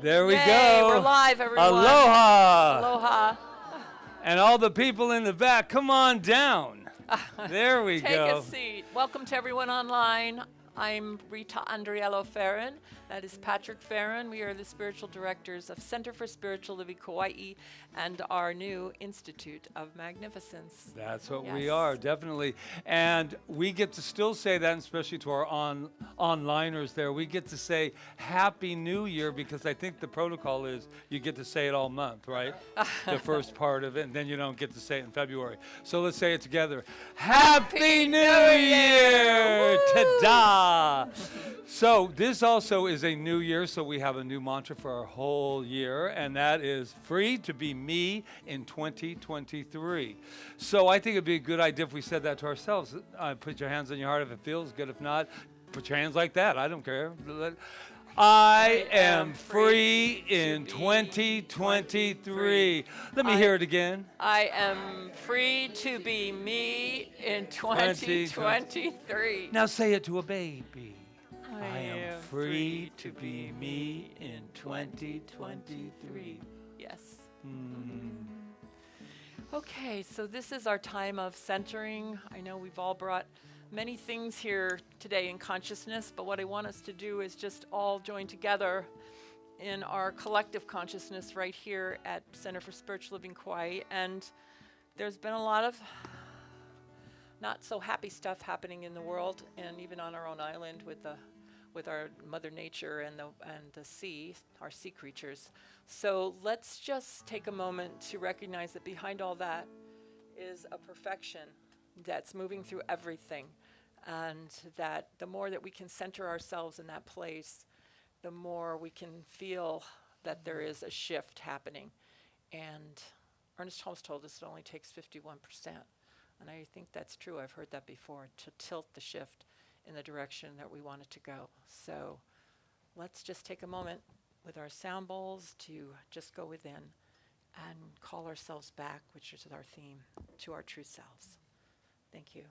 There we Yay, go. we're live, everyone. Aloha. Aloha. And all the people in the back, come on down. There we Take go. a seat. Welcome to everyone online. I'm Rita Andriello Feren. That is Patrick Feren. We are the spiritual directors of Center for Spiritual Living Kauai and our new Institute of Magnificence. That's what we Yes. are, definitely. And we get to still say that, especially to our onliners there, we get to say Happy New Year, because I think the protocol is you get to say it all month, right? The first part of it, and then you don't get to say it in February. So let's say it together. Happy New Year! Ta-da! So this also is a new year, so we have a new mantra for our whole year, and that is free to be me in 2023. So I think it'd be a good idea if we said that to ourselves. Put your hands on your heart if it feels good. If not, put your hands like that. I don't care. I am free in 2023. Let me hear it again. I am free to be me in 2023. Now say it to a baby. I am free to be me in 2023. Yes. Okay, so this is our time of centering. I know we've all brought many things here today in consciousness, but what I want us to do is just all join together in our collective consciousness right here at Center for Spiritual Living Kauai. And there's been a lot of not so happy stuff happening in the world, and even on our own island with our Mother Nature and the sea, our sea creatures. So let's just take a moment to recognize that behind all that is a perfection that's moving through everything, and that the more that we can center ourselves in that place, the more we can feel that there is a shift happening. And Ernest Holmes told us it only takes 51%, and I think that's true. I've heard that before, to tilt the shift in the direction that we want it to go. So let's just take a moment with our sound bowls to just go within and call ourselves back, which is our theme, to our true selves. Thank you.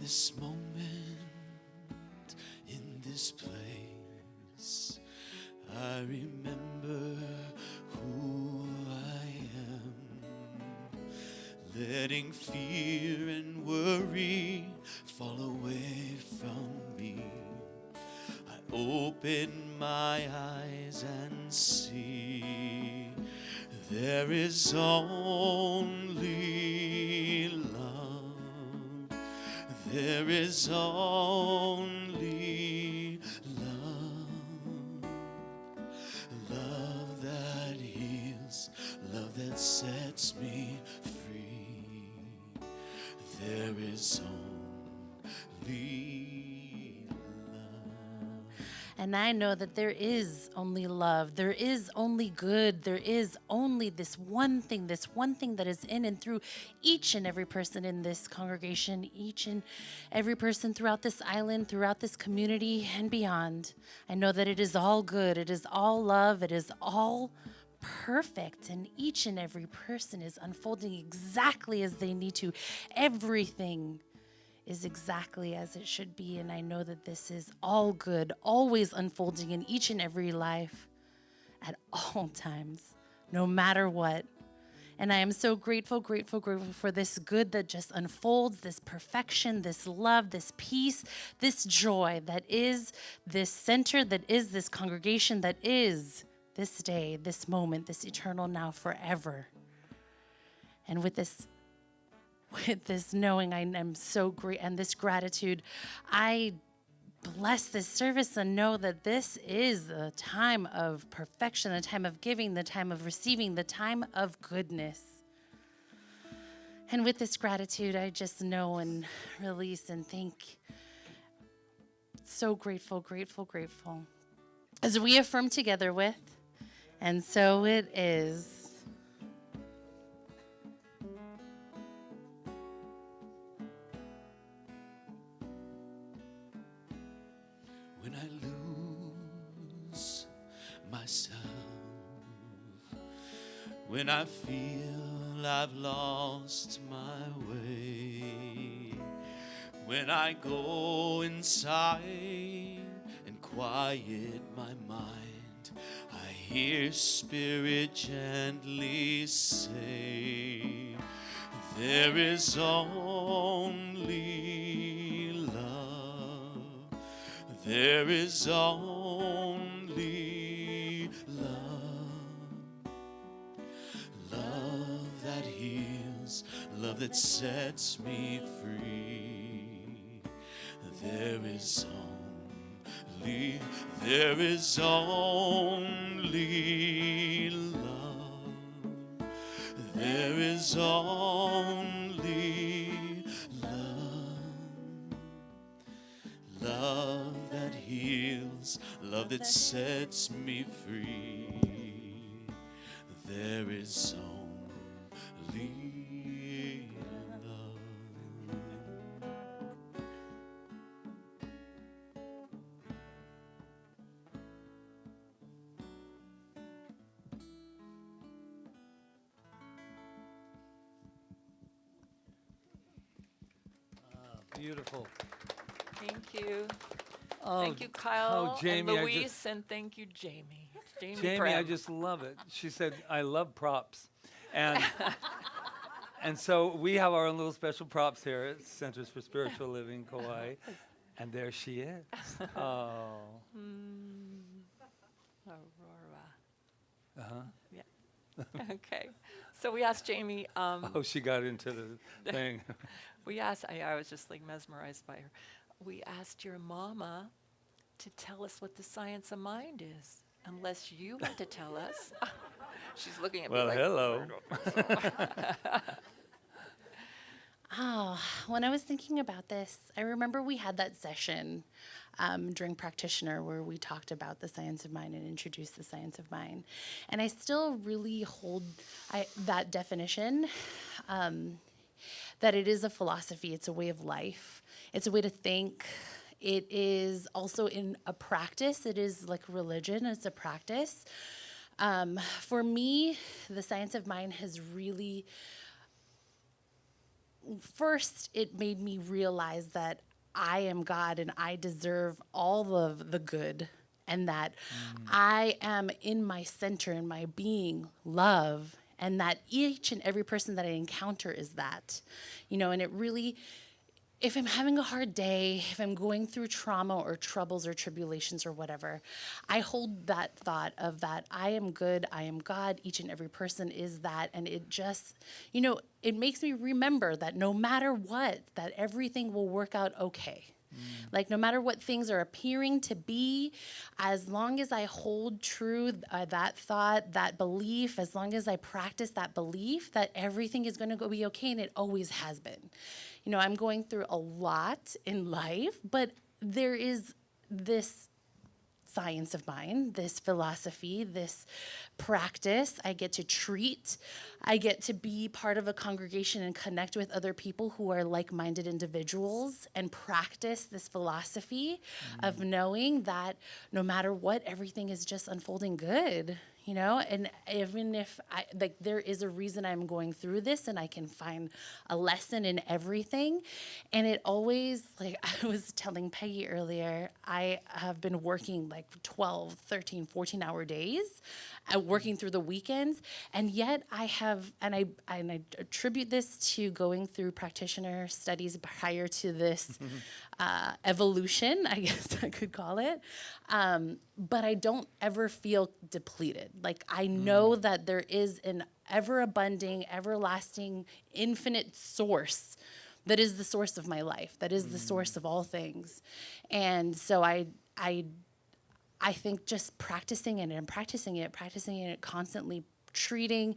this moment, in this place, I remember who I am, letting fear and worry fall away from me. I open my eyes and see there is only love. There is only love. Love that heals, love that sets me free. There is only love. And I know that there is only love. There is only good. There is only this one thing that is in and through each and every person in this congregation, each and every person throughout this island, throughout this community, and beyond. I know that it is all good. It is all love. It is all perfect. And each and every person is unfolding exactly as they need to. Everything is exactly as it should be, and I know that this is all good, always unfolding in each and every life at all times, no matter what. And I am so grateful for this good that just unfolds, this perfection, this love, this peace, this joy that is this center, that is this congregation, that is this day, this moment, this eternal now, forever. And with this knowing, I am so great, and this gratitude, I bless this service and know that this is the time of perfection, the time of giving, the time of receiving, the time of goodness. And with this gratitude, I just know and release and think. So grateful. As we affirm together with, and so it is. When I lose myself, when I feel I've lost my way, when I go inside and quiet my mind, I hear Spirit gently say, there is only love. There is only love. Love that heals, love that sets me free. There is only love. There is only love. Love that heals, love that sets me free. There is only love. Beautiful. Thank you. Oh, Thank you, Kyle Jamie, and I Luis, just- and thank you, Jamie. Jamie, Prem. I just love it. She said, I love props. And and so we have our own little special props here at Centers for Spiritual Living, Kauai. And there she is. Oh. Aurora. Uh-huh. Yeah. Okay. So we asked Jamie. Oh, she got into the thing. We asked. I was just like mesmerized by her. We asked your mama to tell us what the science of mind is, unless you want to tell us. She's looking at me Well, like, hello. Oh, when I was thinking about this, I remember we had that session during practitioner where we talked about the science of mind and introduced the science of mind. And I still really hold that definition, that it is a philosophy, it's a way of life, it's a way to think. It is also in a practice. It is like religion, it's a practice. For me, the science of mind has really first it made me realize that I am God and I deserve all of the good, and that I am in my center, in my being, love, and that each and every person that I encounter is that, and it really, if I'm having a hard day, if I'm going through trauma or troubles or tribulations or whatever, I hold that thought of that I am good, I am God, each and every person is that. And it just, it makes me remember that no matter what, that everything will work out okay. Like, no matter what things are appearing to be, as long as I hold true that thought, that belief, as long as I practice that belief, that everything is going to be okay, and it always has been. I'm going through a lot in life, but there is this science of mine, this philosophy, this practice I get to treat. I get to be part of a congregation and connect with other people who are like-minded individuals and practice this philosophy of knowing that no matter what, everything is just unfolding good. And even if there is a reason I'm going through this, and I can find a lesson in everything. And it always, like I was telling Peggy earlier, I have been working like 12, 13, 14-hour days, working through the weekends. And yet I have, and I attribute this to going through practitioner studies prior to this evolution, I guess I could call it. But I don't ever feel depleted. Like, I know that there is an ever-abunding, everlasting, infinite source that is the source of my life, that is the source of all things. And so I think just practicing it and practicing it constantly, treating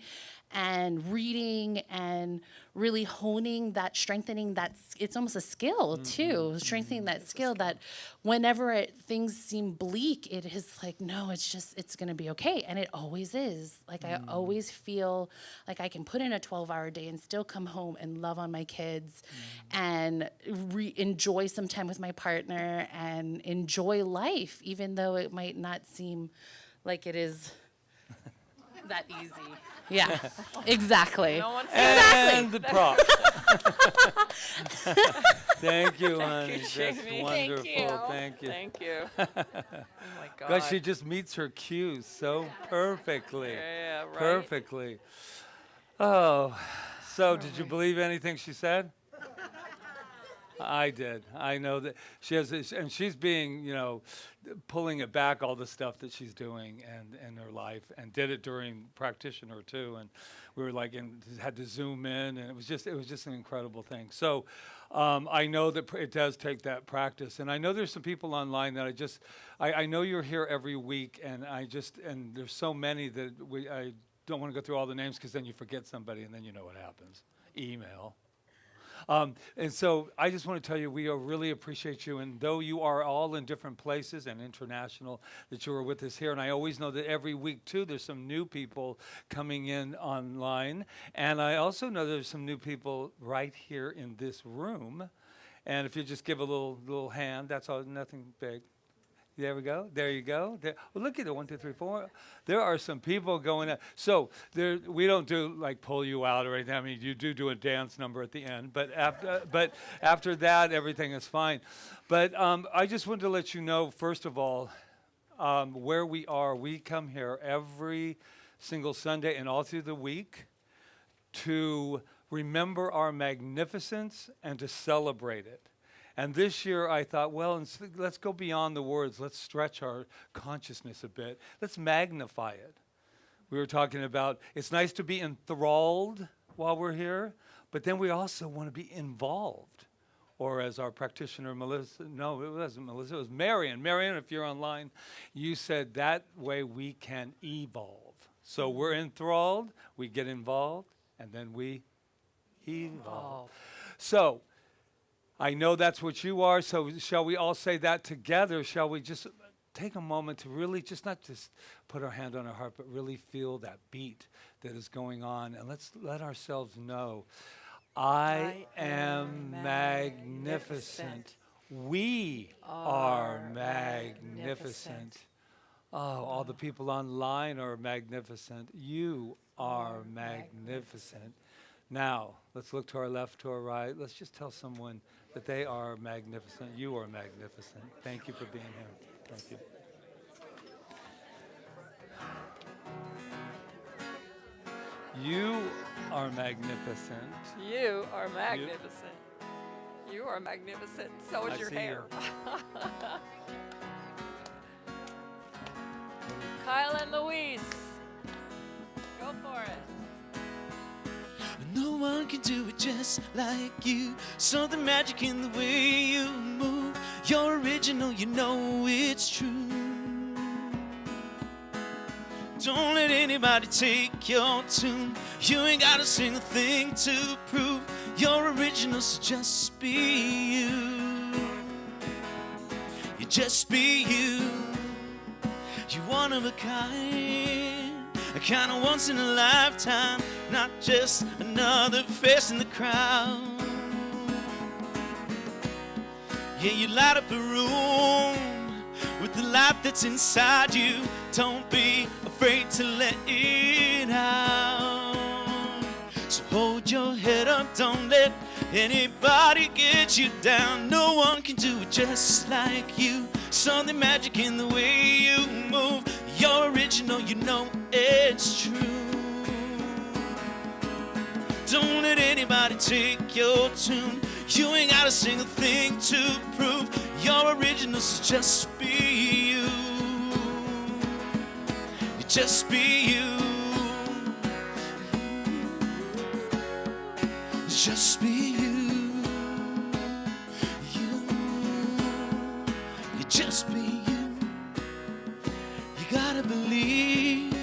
and reading and really honing that, strengthening that. It's almost a skill too, strengthening that skill that whenever things seem bleak, it is like, no, it's going to be okay. And it always is. Like, I always feel like I can put in a 12-hour day and still come home and love on my kids and enjoy some time with my partner and enjoy life, even though it might not seem like it is that easy. Yeah, exactly. No one And the prop. Thank you, honey. you, That's Jamie. wonderful. Thank you. Thank you. Oh my God. Gosh, she just meets her cues so perfectly. Yeah, right. Perfectly. Oh, so did you believe anything she said? I did. I know that she has this, and she's being, pulling it back, all the stuff that she's doing and in her life, and did it during practitioner too. And we were had to zoom in, and it was just an incredible thing. So I know that it does take that practice, and I know there's some people online that I know you're here every week, and and there's so many that I don't want to go through all the names, because then you forget somebody, and then you know what happens. Email. And so I just want to tell you, we really appreciate you. And though you are all in different places and international, that you are with us here. And I always know that every week, too, there's some new people coming in online. And I also know there's some new people right here in this room. And if you just give a little hand, that's all, nothing big. There we go. There you go. Well, look at it. 1, 2, 3, 4. There are some people going up. So we don't do like pull you out or anything. I mean, you do a dance number at the end, but after that, everything is fine. But I just wanted to let you know, first of all, where we are. We come here every single Sunday and all through the week to remember our magnificence and to celebrate it. And this year I thought, well, let's go beyond the words. Let's stretch our consciousness a bit. Let's magnify it. We were talking about, it's nice to be enthralled while we're here, but then we also want to be involved. Or as our practitioner, Melissa, no, it wasn't Melissa, it was Marion. Marion, if you're online, you said that way we can evolve. So we're enthralled, we get involved, and then we evolve. So I know that's what you are, so shall we all say that together? Shall we just take a moment to really just not just put our hand on our heart, but really feel that beat that is going on, and let's let ourselves know, I am magnificent. We are magnificent. Oh, all the people online are magnificent. You are magnificent. Now, Let's look to our left, to our right. Let's just tell someone that they are magnificent. You are magnificent. Thank you for being here. Thank you. You are magnificent. You are magnificent. You are magnificent. So is I your see hair. you. Kyle and Louise. Go for it. No one can do it just like you. Something magic in the way you move. You're original, you know it's true. Don't let anybody take your tune. You ain't got a single thing to prove. You're original, so just be you. You just be you. You're one of a kind of once in a lifetime, not just another face in the crowd. Yeah, you light up a room with the light that's inside you. Don't be afraid to let it out. So hold your head up, don't let anybody get you down. No one can do it just like you. Something magic in the way you move. You're original, you know it's true. Don't let anybody take your tune. You ain't got a single thing to prove. You're original, so just be you. You just be you. Just be you. You just be you. You gotta believe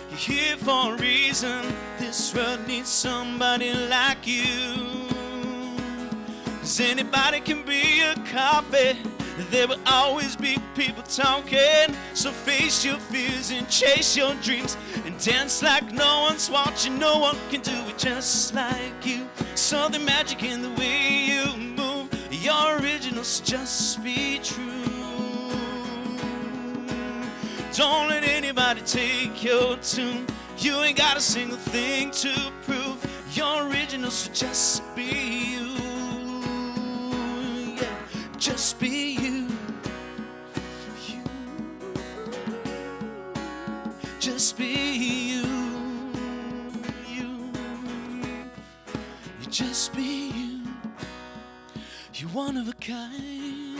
you're here for a reason. This world needs somebody like you. 'Cause anybody can be a copy. There will always be people talking. So face your fears and chase your dreams and dance like no one's watching. No one can do it just like you. Something magic in the way you move. You're original, so just be true. Don't let anybody take your tune. You ain't got a single thing to prove. You're original, so just be you. Yeah, just be you. You. Just be you. You. You just be you. You're one of a kind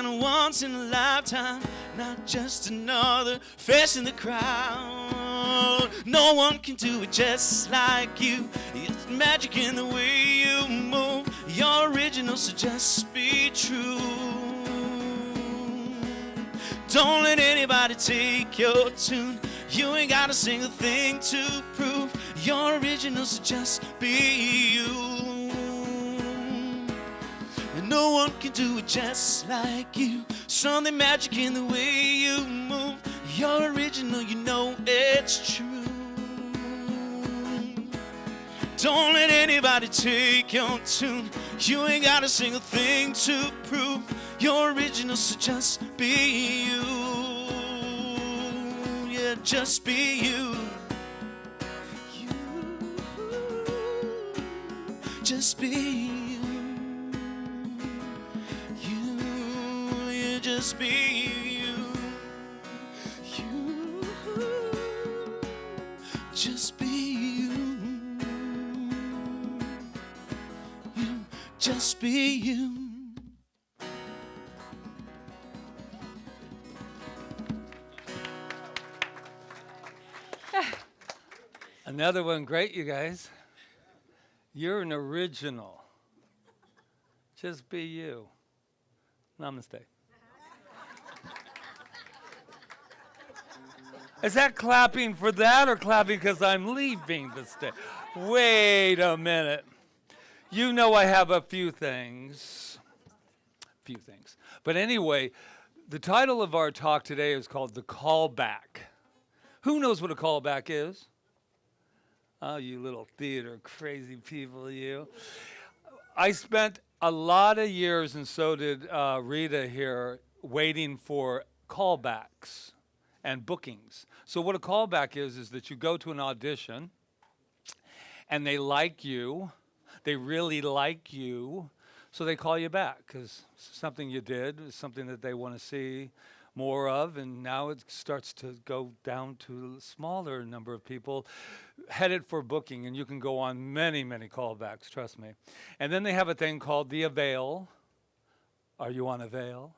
of once in a lifetime, not just another face in the crowd. No one can do it just like you. It's magic in the way you move. You're original, so just be true. Don't let anybody take your tune. You ain't got a single thing to prove. You're original, so just be you. And no one can do it just like you. Something magic in the way you move. You're original, you know it's true. Don't let anybody take your tune. You ain't got a single thing to prove. You're original, so just be you. Yeah, just be you. You. Just be you. You just be you. You. Just be you. You just be you. Another one, great, you guys. You're an original. Just be you. Namaste. Is that clapping for that or clapping because I'm leaving the stage? Wait a minute. You know I have a few things. But anyway, the title of our talk today is called The Callback. Who knows what a callback is? Oh, you little theater crazy people, you. I spent a lot of years, and so did Rita here, waiting for callbacks and bookings. So what a callback is that you go to an audition, and they like you. They really like you. So they call you back because something you did is something that they want to see more of, and now it starts to go down to a smaller number of people headed for booking, and you can go on many, many callbacks, trust me. And then they have a thing called the avail. Are you on avail?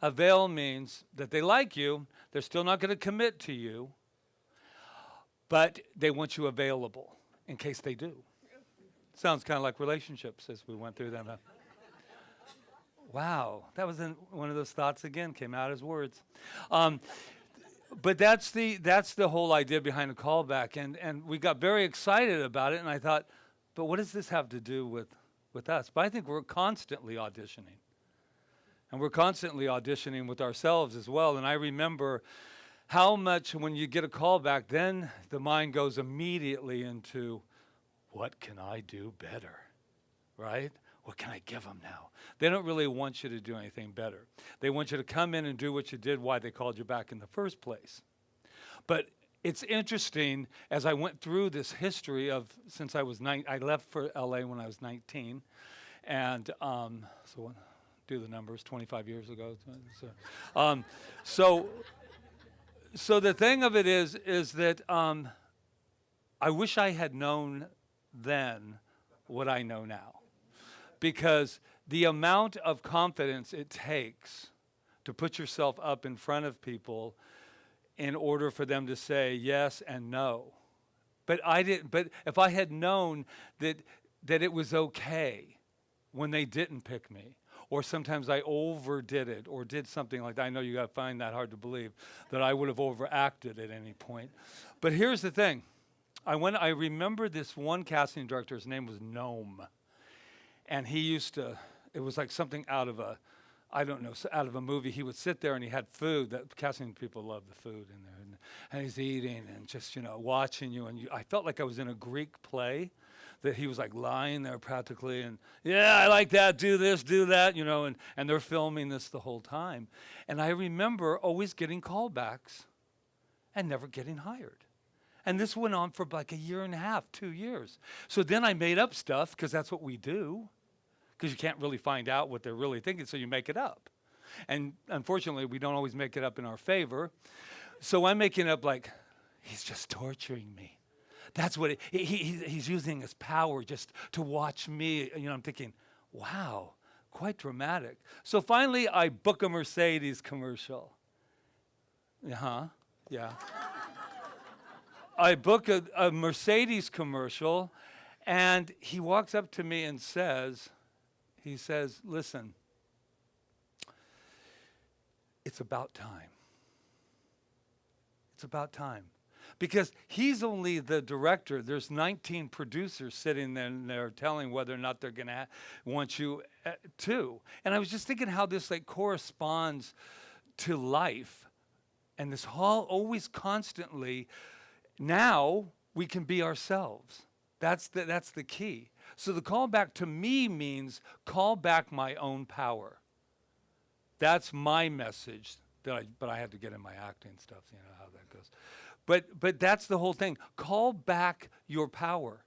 Avail means that they like you, they're still not going to commit to you, but they want you available in case they do. Sounds kind of like relationships as we went through them. Wow, that was one of those thoughts again, came out as words. But that's the whole idea behind the callback, and we got very excited about it, and I thought, but what does this have to do with us? But I think we're constantly auditioning. And we're constantly auditioning with ourselves as well, and I remember how much when you get a callback, then the mind goes immediately into, what can I do better, right? What can I give them now? They don't really want you to do anything better. They want you to come in and do what you did, why they called you back in the first place. But it's interesting, as I went through this history of, since I was I left for LA when I was 19, and so do the numbers, 25 years ago. So the thing of it is that I wish I had known then what I know now. Because the amount of confidence it takes to put yourself up in front of people in order for them to say yes and no. But if I had known that it was okay when they didn't pick me, or sometimes I overdid it or did something like that. I know you gotta find that hard to believe, that I would have overacted at any point. But here's the thing. I remember this one casting director, his name was Gnome. And he used to, it was like something out of a movie. He would sit there and he had food. That casting people love the food in there. And he's eating and just, watching you. And I felt like I was in a Greek play, that he was like lying there practically. And yeah, I like that, do this, do that, and they're filming this the whole time. And I remember always getting callbacks and never getting hired. And this went on for like a year and a half, 2 years. So then I made up stuff, because that's what we do. Because you can't really find out what they're really thinking, so you make it up. And unfortunately, we don't always make it up in our favor. So I'm making up like, he's just torturing me. That's what he's using his power just to watch me. I'm thinking, wow, quite dramatic. So finally, I book a Mercedes commercial. Yeah. I book a Mercedes commercial, and he walks up to me and says, listen, it's about time. It's about time. Because he's only the director. There's 19 producers sitting there telling whether or not they're going to want you to. And I was just thinking how this corresponds to life. And this always constantly, now we can be ourselves. That's the key. So the callback to me means call back my own power. That's my message. But I had to get in my acting stuff, how that goes. But that's the whole thing. Call back your power,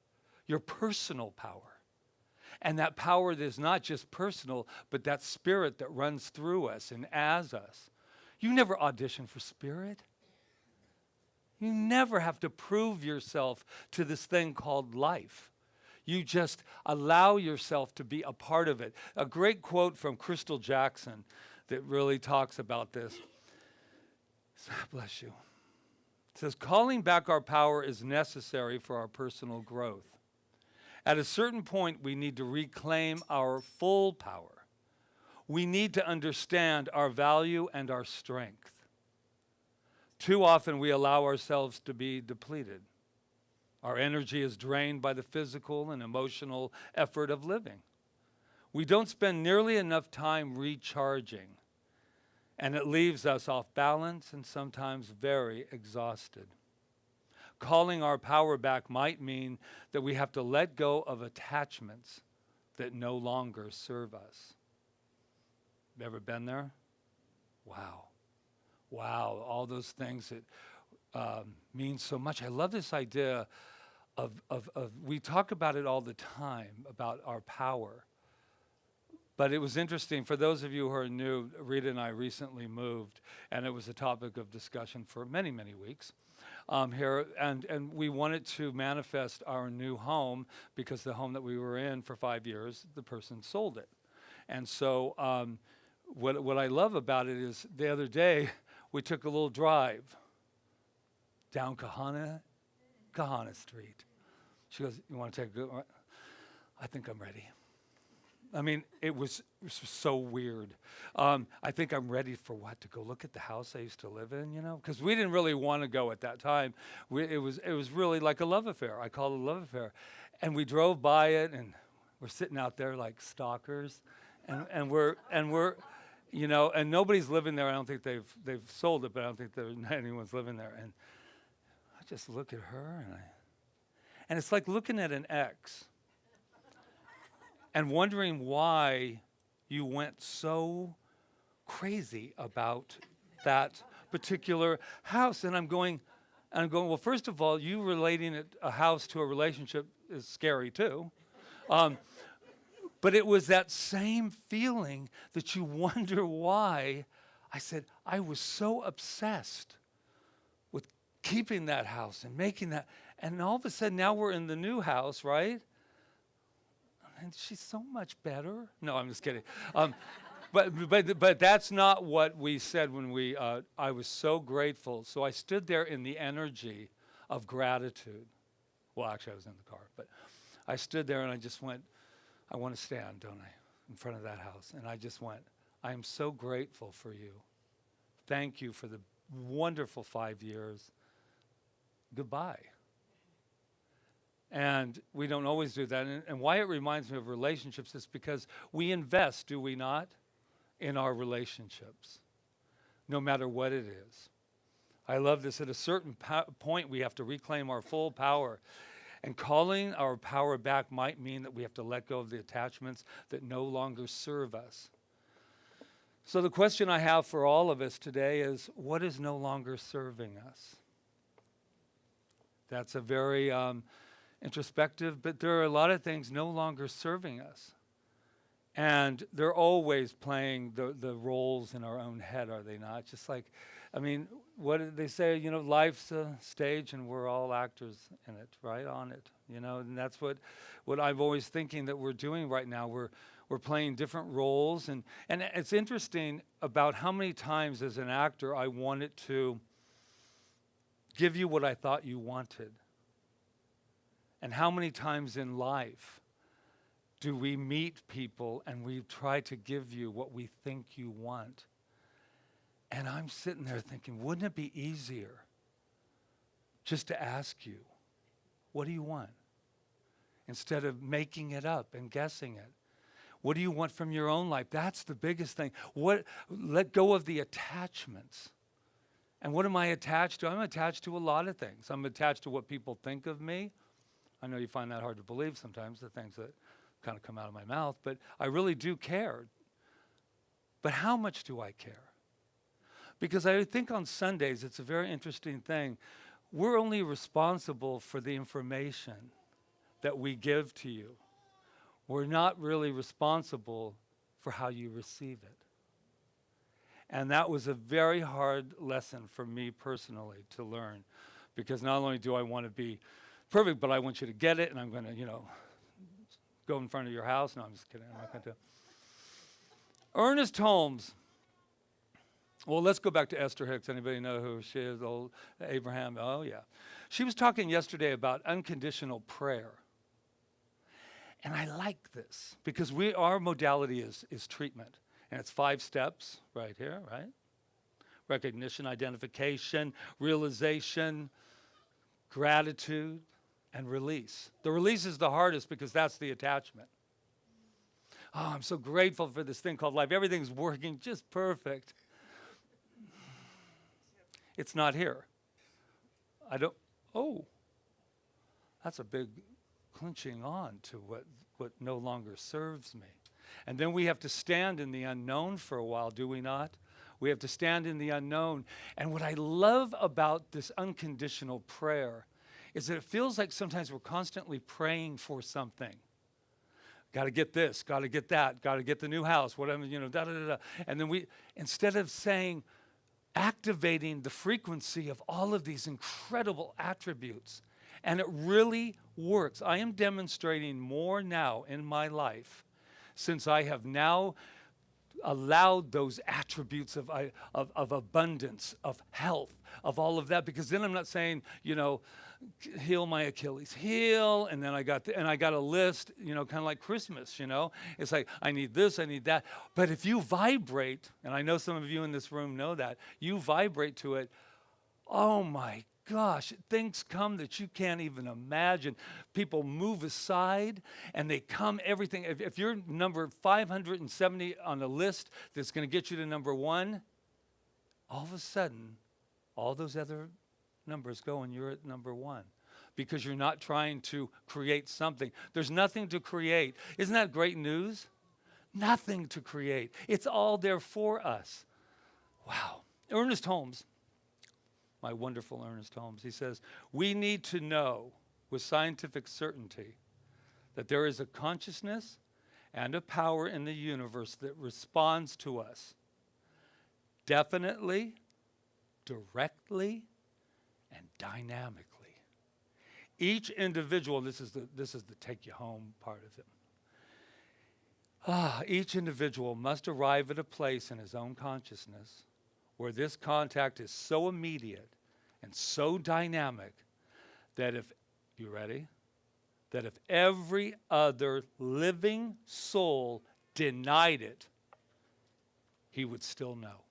your personal power. And that power that is not just personal, but that spirit that runs through us and as us. You never audition for spirit. You never have to prove yourself to this thing called life. You just allow yourself to be a part of it. A great quote from Crystal Jackson that really talks about this. Bless you. It says, calling back our power is necessary for our personal growth. At a certain point, we need to reclaim our full power. We need to understand our value and our strength. Too often, we allow ourselves to be depleted. Our energy is drained by the physical and emotional effort of living. We don't spend nearly enough time recharging, and it leaves us off balance and sometimes very exhausted. Calling our power back might mean that we have to let go of attachments that no longer serve us. Ever been there? Wow. Wow, all those things that mean so much. I love this idea we talk about it all the time, about our power. But it was interesting, for those of you who are new, Rita and I recently moved, and it was a topic of discussion for many, many weeks here. And we wanted to manifest our new home because the home that we were in for 5 years, the person sold it. And so what I love about it is the other day, we took a little drive down Kahana Street. She goes, "You want to take a good one?" I think I'm ready. I mean, it was so weird. I think I'm ready for what? To go look at the house I used to live in, you know? Because we didn't really want to go at that time. It was really like a love affair. I call it a love affair. And we drove by it, and we're sitting out there like stalkers, and we're you know, and nobody's living there. I don't think they've sold it, but I don't think anyone's living there. And I just look at her, and it's like looking at an ex and wondering why you went so crazy about that particular house. And I'm going, well, first of all, you relating a house to a relationship is scary too. But it was that same feeling that you wonder why. I said, I was so obsessed with keeping that house and making that. And all of a sudden, now we're in the new house, right? And she's so much better. No, I'm just kidding. But that's not what we said when we, I was so grateful. So I stood there in the energy of gratitude. Well, actually, I was in the car. But I stood there and I just went, I want to stand, don't I, in front of that house. And I just went, I am so grateful for you. Thank you for the wonderful 5 years. Goodbye. And we don't always do that. And why it reminds me of relationships is because we invest, do we not, in our relationships, no matter what it is. I love this. At a certain point, we have to reclaim our full power. And calling our power back might mean that we have to let go of the attachments that no longer serve us. So the question I have for all of us today is, what is no longer serving us? That's a very introspective, but there are a lot of things no longer serving us. And they're always playing the roles in our own head, are they not? Just like, I mean, what did they say? You know, life's a stage and we're all actors in it, right? On it, you know, and that's what I'm always thinking that we're doing right now. We're playing different roles. And it's interesting about how many times as an actor I wanted to give you what I thought you wanted. And how many times in life do we meet people and we try to give you what we think you want? And I'm sitting there thinking, wouldn't it be easier just to ask you, what do you want? Instead of making it up and guessing it. What do you want from your own life? That's the biggest thing. Let go of the attachments. And what am I attached to? I'm attached to a lot of things. I'm attached to what people think of me. I know you find that hard to believe sometimes, the things that kind of come out of my mouth, but I really do care. But how much do I care? Because I think on Sundays, it's a very interesting thing. We're only responsible for the information that we give to you. We're not really responsible for how you receive it. And that was a very hard lesson for me personally to learn, because not only do I want to be perfect, but I want you to get it, and I'm going to, you know, go in front of your house. No, I'm just kidding. I'm not going to. Ernest Holmes. Well, let's go back to Esther Hicks. Anybody know who she is? Old Abraham. Oh, yeah. She was talking yesterday about unconditional prayer. And I like this because our modality is treatment. And it's 5 steps right here, right? Recognition, identification, realization, gratitude, and release. The release is the hardest because that's the attachment. Oh, I'm so grateful for this thing called life. Everything's working just perfect. It's not here. That's a big clinching on to what no longer serves me. And then we have to stand in the unknown for a while, do we not? We have to stand in the unknown. And what I love about this unconditional prayer is that it feels like sometimes we're constantly praying for something. Got to get this, got to get that, got to get the new house, whatever, da da da da. And then we, instead of saying, activating the frequency of all of these incredible attributes, and it really works. I am demonstrating more now in my life since I have now allowed those attributes of abundance, of health, of all of that, because then I'm not saying, heal my Achilles heel, and then I got a list, kind of like Christmas, It's like, I need this, I need that. But if you vibrate, and I know some of you in this room know that, you vibrate to it, oh my gosh, things come that you can't even imagine. People move aside and they come everything. If you're number 570 on a list that's going to get you to number 1, all of a sudden, all those other numbers go and you're at number 1 because you're not trying to create something. There's nothing to create. Isn't that great news? Nothing to create. It's all there for us. Wow. Ernest Holmes, my wonderful Ernest Holmes, he says, we need to know with scientific certainty that there is a consciousness and a power in the universe that responds to us definitely, directly, and dynamically. Each individual, this is the take you home part of it. Each individual must arrive at a place in his own consciousness where this contact is so immediate and so dynamic that if, you ready? That if every other living soul denied it, he would still know.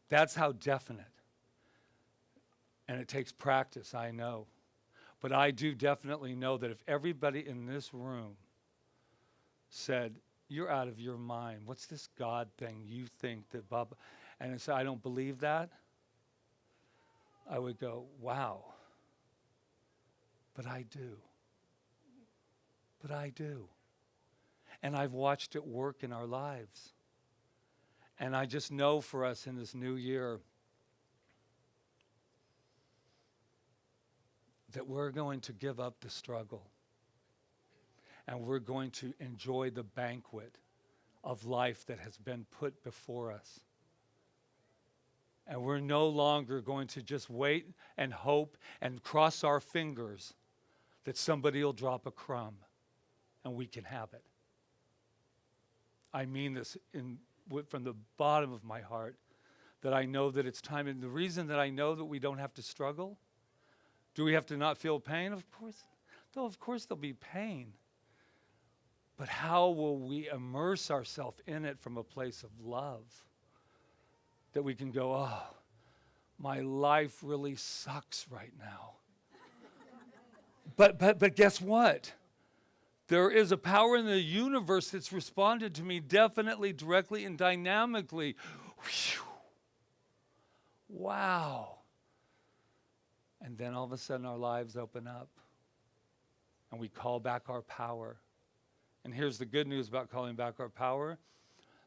That's how definite. And it takes practice, I know. But I do definitely know that if everybody in this room said, you're out of your mind. What's this God thing you think that Bob? And I said, I don't believe that. I would go, wow. But I do. But I do. And I've watched it work in our lives. And I just know for us in this new year that we're going to give up the struggle. And we're going to enjoy the banquet of life that has been put before us. And we're no longer going to just wait and hope and cross our fingers that somebody will drop a crumb and we can have it. I mean this from the bottom of my heart, that I know that it's time. And the reason that I know that we don't have to struggle, do we have to not feel pain? Of course. Though, of course there'll be pain. But how will we immerse ourselves in it from a place of love? That we can go, oh, my life really sucks right now. But guess what? There is a power in the universe that's responded to me definitely, directly, and dynamically. Whew. Wow. And then all of a sudden our lives open up and we call back our power. And here's the good news about calling back our power.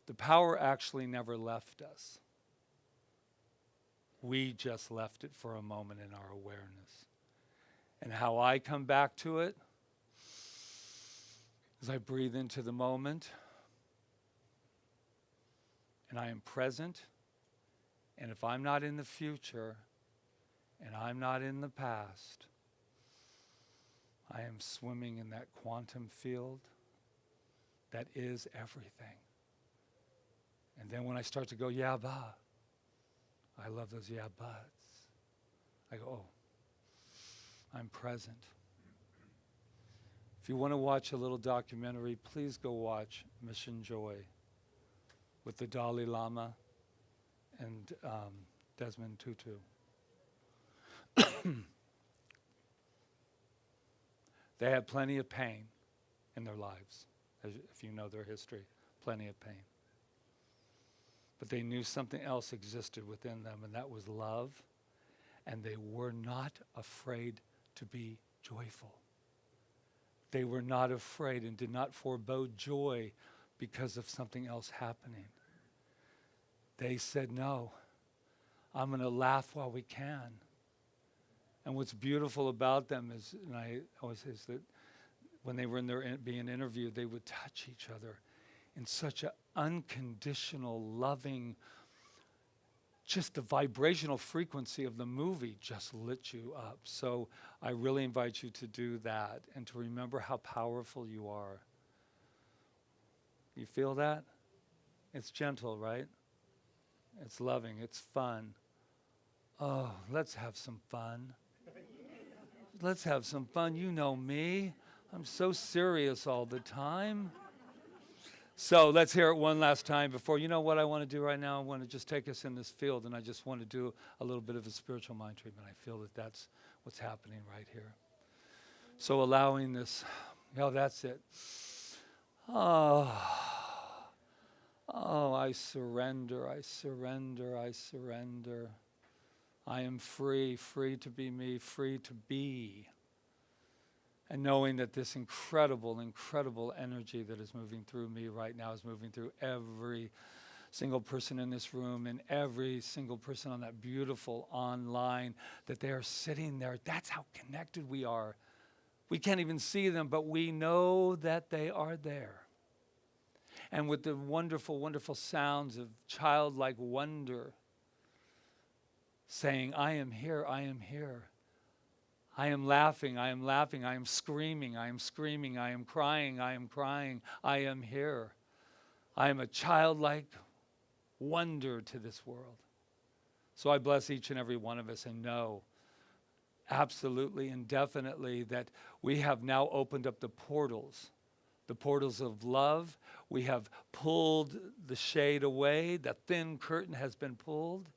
The power actually never left us. We just left it for a moment in our awareness. And how I come back to it is I breathe into the moment and I am present. And if I'm not in the future and I'm not in the past, I am swimming in that quantum field that is everything. And then when I start to go, yeah, bah, I love those yeah, buts. I go, oh, I'm present. If you want to watch a little documentary, please go watch Mission Joy with the Dalai Lama and Desmond Tutu. They had plenty of pain in their lives, if you know their history, plenty of pain. But they knew something else existed within them, and that was love, and they were not afraid to be joyful. They were not afraid and did not forebode joy because of something else happening. They said, no, I'm going to laugh while we can. And what's beautiful about them is, and I always say, is that when they were being interviewed, they would touch each other in such an unconditional, loving, just the vibrational frequency of the movie just lit you up. So I really invite you to do that and to remember how powerful you are. You feel that? It's gentle, right? It's loving, it's fun. Oh, let's have some fun. Let's have some fun. You know me. I'm so serious all the time. So let's hear it one last time before. You know what I want to do right now? I want to just take us in this field, and I just want to do a little bit of a spiritual mind treatment. I feel that that's what's happening right here. So allowing this, that's it. Oh, I surrender, I surrender, I surrender. I am free, free to be me, free to be. And knowing that this incredible, incredible energy that is moving through me right now is moving through every single person in this room and every single person on that beautiful online, that they are sitting there. That's how connected we are. We can't even see them, but we know that they are there. And with the wonderful, wonderful sounds of childlike wonder, saying, I am here, I am here. I am laughing, I am laughing, I am screaming, I am screaming, I am crying, I am crying, I am here. I am a childlike wonder to this world. So I bless each and every one of us and know absolutely and definitely that we have now opened up the portals of love. We have pulled the shade away, the thin curtain has been pulled.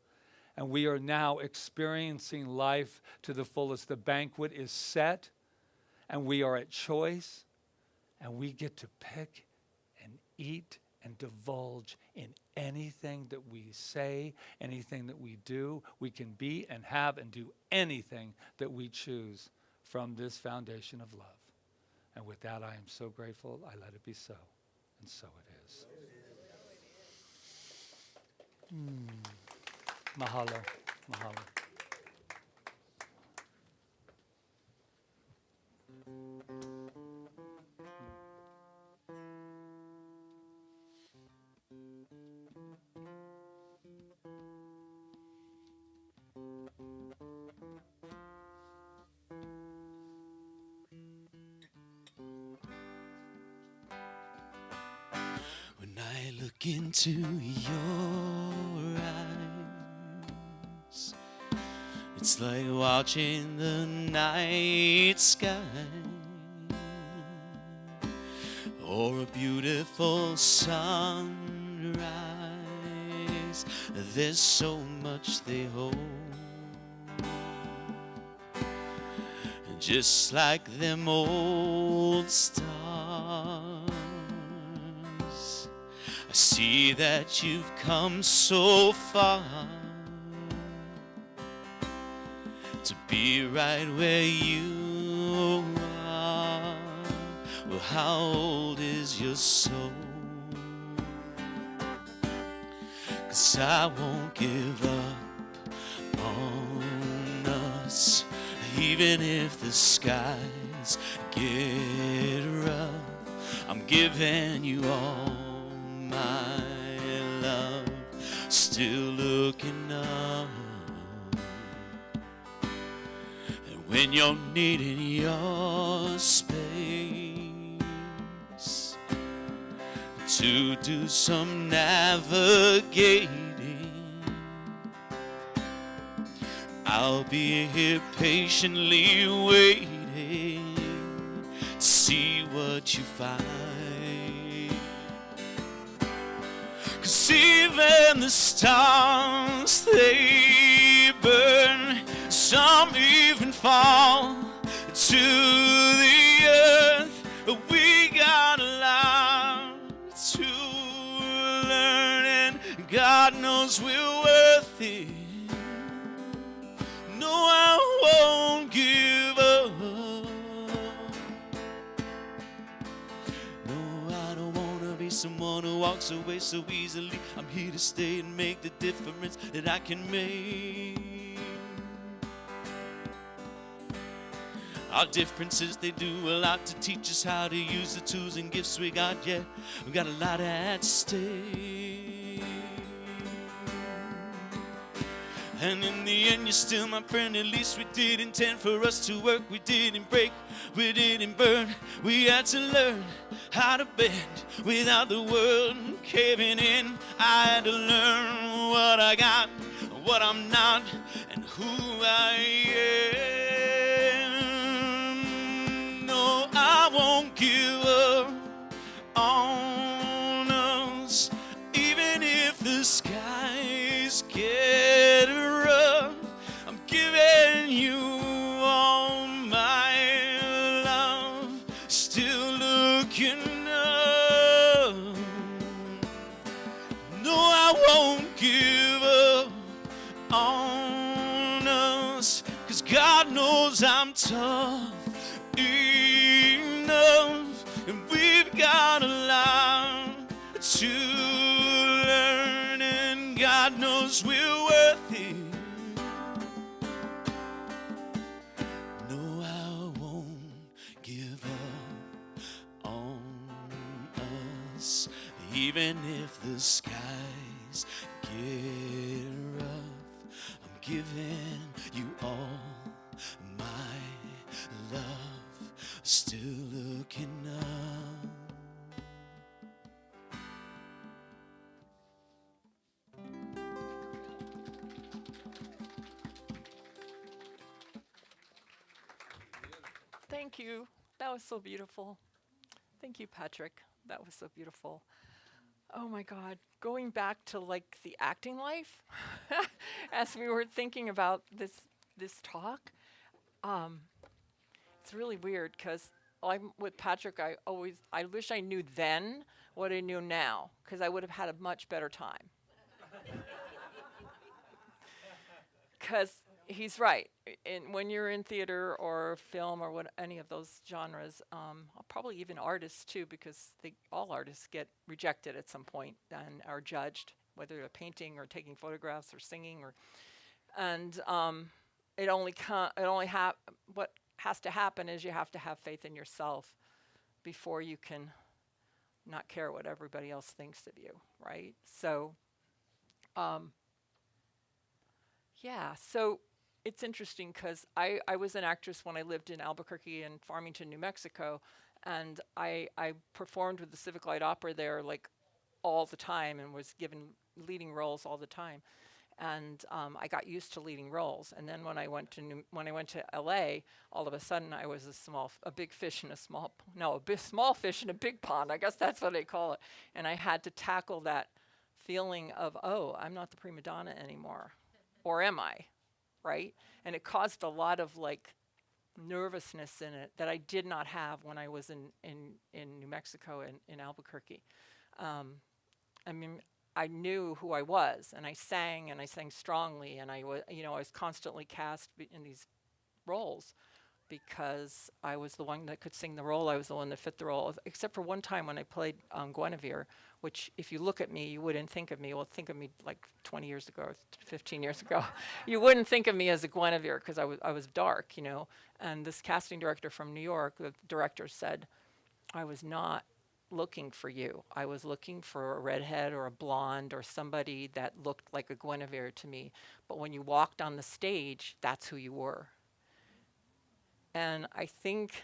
And we are now experiencing life to the fullest. The banquet is set, and we are at choice, and we get to pick and eat and divulge in anything that we say, anything that we do. We can be and have and do anything that we choose from this foundation of love. And with that, I am so grateful. I let it be so, and so it is. Mahalo, mahalo. When I look into your eyes, it's like watching the night sky or a beautiful sunrise. There's so much they hold, just like them old stars. I see that you've come so far to be right where you are. Well, how old is your soul? 'Cause I won't give up on us, even if the skies get rough. I'm giving you all my love, still looking up. And when you're needing your space to do some navigating, I'll be here patiently waiting to see what you find. 'Cause even the stars, they burn, some even fall to the earth. But we got a lot to learn, and God knows we're worth it. No, I won't give up. No, I don't wanna be someone who walks away so easily. I'm here to stay and make the difference that I can make. Our differences, they do a lot to teach us how to use the tools and gifts we got. Yeah, we got a lot at stake. And in the end, you're still my friend. At least we did intend for us to work. We didn't break, we didn't burn. We had to learn how to bend without the world caving in. I had to learn what I got, what I'm not, and who I am. No, I won't give up on us, even if the skies get rough. I'm giving you all my love, still looking up. No, I won't give up on us, 'cause God knows I'm tough enough, and we've got a lot to learn, and God knows we're worth it. No, I won't give up on us, even if the skies get rough. I'm giving you all my love, still looking up. Thank you. That was so beautiful. Thank you, Patrick. That was so beautiful. Oh my God. Going back to like the acting life, as we were thinking about this talk, it's really weird because I'm with Patrick. I wish I knew then what I knew now, because I would have had a much better time. Because he's right. When you're in theater or film or what any of those genres, probably even artists too, because all artists get rejected at some point and are judged, whether they're painting or taking photographs or singing, and what has to happen is you have to have faith in yourself before you can not care what everybody else thinks of you, right? So, yeah, so it's interesting because I was an actress when I lived in Albuquerque and Farmington, New Mexico, and I performed with the Civic Light Opera there like all the time and was given leading roles all the time. And I got used to leading roles. And then when I went to LA, all of a sudden I was a big fish in a small fish in a big pond. I guess that's what they call it. And I had to tackle that feeling of, oh, I'm not the prima donna anymore, or am I, right? And it caused a lot of like nervousness in it that I did not have when I was in New Mexico and in Albuquerque. I mean, I knew who I was, and I sang strongly, and I was constantly cast in these roles because I was the one that could sing the role. I was the one that fit the role, except for one time when I played Guinevere, which if you look at me, you wouldn't think of me. Well, think of me like 20 years ago, or 15 years ago. You wouldn't think of me as a Guinevere because I was dark, you know. And this casting director from New York, the director said, I was not looking for you. I was looking for a redhead or a blonde or somebody that looked like a Guinevere to me. But when you walked on the stage, that's who you were. And I think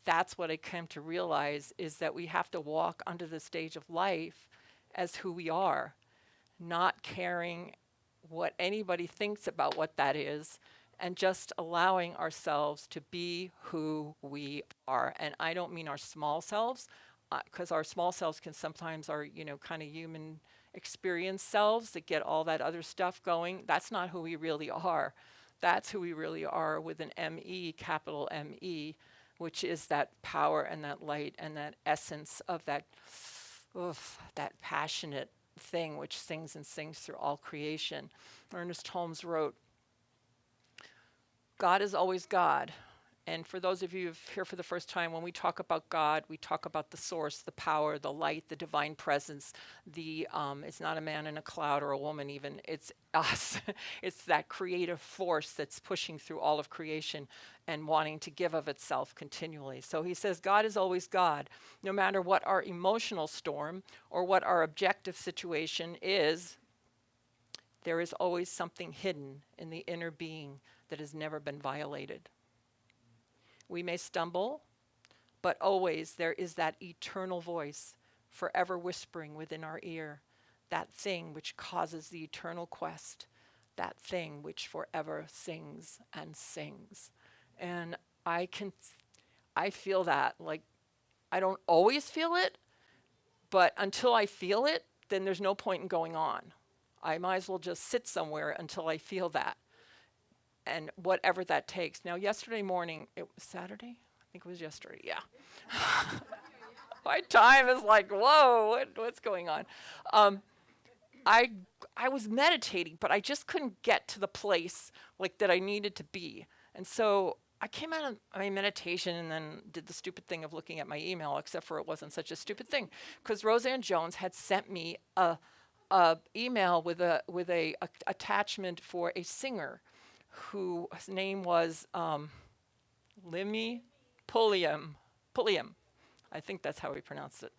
that's what I came to realize, is that we have to walk onto the stage of life as who we are, not caring what anybody thinks about what that is, and just allowing ourselves to be who we are. And I don't mean our small selves, because our small selves can sometimes are, kind of human experience selves that get all that other stuff going. That's not who we really are. That's who we really are with an M-E, capital M-E, which is that power and that light and that essence of that passionate thing which sings and sings through all creation. Ernest Holmes wrote, God is always God, And for those of you who've here for the first time, when we talk about God, we talk about the source, the power, the light, the divine presence. It's not a man in a cloud or a woman even. It's us. It's that creative force that's pushing through all of creation and wanting to give of itself continually. So he says God is always God. No matter what our emotional storm or what our objective situation is, there is always something hidden in the inner being that has never been violated. We may stumble, but always there is that eternal voice forever whispering within our ear, that thing which causes the eternal quest, that thing which forever sings and sings. And I feel that. Like, I don't always feel it, but until I feel it, then there's no point in going on. I might as well just sit somewhere until I feel that. And whatever that takes. Now, yesterday morning, it was Saturday? I think it was yesterday, yeah. My time is like, whoa, what's going on? I was meditating, but I just couldn't get to the place like that I needed to be. And so I came out of my meditation and then did the stupid thing of looking at my email, except for it wasn't such a stupid thing, because Roseanne Jones had sent me a email with a attachment for a singer whose name was Limmy Pulliam. I think that's how we pronounced it.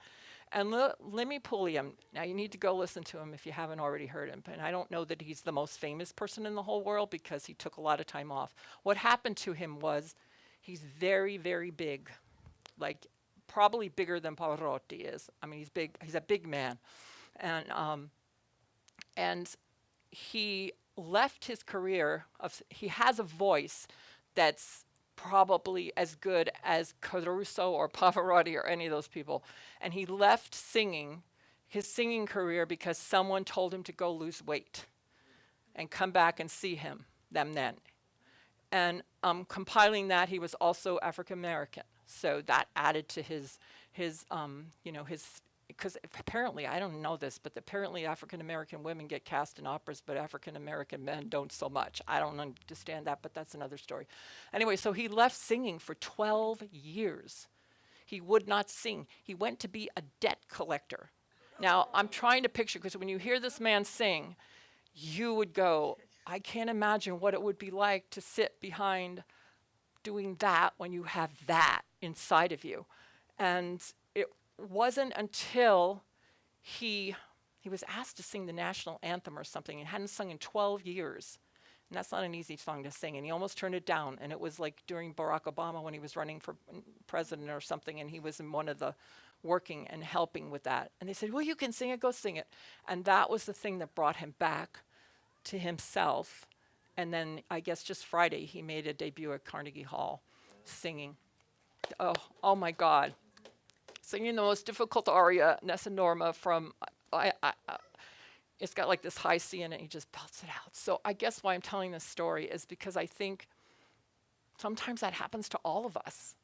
And Limmy Pulliam, now you need to go listen to him if you haven't already heard him. And I don't know that he's the most famous person in the whole world because he took a lot of time off. What happened to him was he's very, very big, like probably bigger than Pavarotti is. I mean, he's big. He's a big man. And he left his career he has a voice that's probably as good as Caruso or Pavarotti or any of those people. And he left his singing career because someone told him to go lose weight and come back and see them then. And compiling that, he was also African American. So that added to his because apparently, I don't know this, but apparently African-American women get cast in operas, but African-American men don't so much. I don't understand that, but that's another story. Anyway, so he left singing for 12 years. He would not sing. He went to be a debt collector. Now, I'm trying to picture, because when you hear this man sing, you would go, I can't imagine what it would be like to sit behind doing that when you have that inside of you. And it wasn't until he was asked to sing the national anthem or something and hadn't sung in 12 years. And that's not an easy song to sing. And he almost turned it down. And it was like during Barack Obama when he was running for president or something, and he was in one of the working and helping with that. And they said, well, you can sing it, go sing it. And that was the thing that brought him back to himself. And then I guess just Friday he made a debut at Carnegie Hall singing. Oh my God. Singing the most difficult aria, Nessa Norma, from, it's got like this high C in it, and he just belts it out. So I guess why I'm telling this story is because I think sometimes that happens to all of us.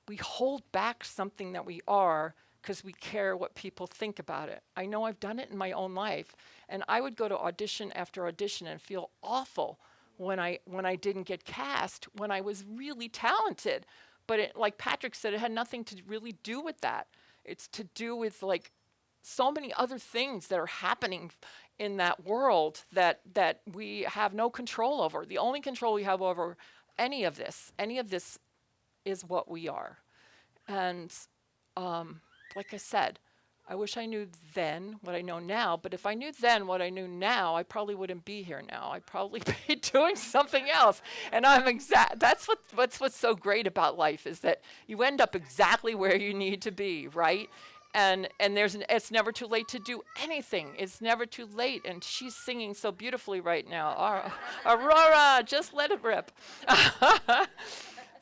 We hold back something that we are because we care what people think about it. I know I've done it in my own life, and I would go to audition after audition and feel awful when I didn't get cast, when I was really talented. But it, like Patrick said, it had nothing to really do with that. It's to do with like so many other things that are happening in that world that we have no control over. The only control we have over any of this is what we are. And like I said, I wish I knew then what I know now, but if I knew then what I knew now, I probably wouldn't be here now. I'd probably be doing something else. And that's what's so great about life, is that you end up exactly where you need to be, right? And it's never too late to do anything. It's never too late. And she's singing so beautifully right now. Aurora, just let it rip.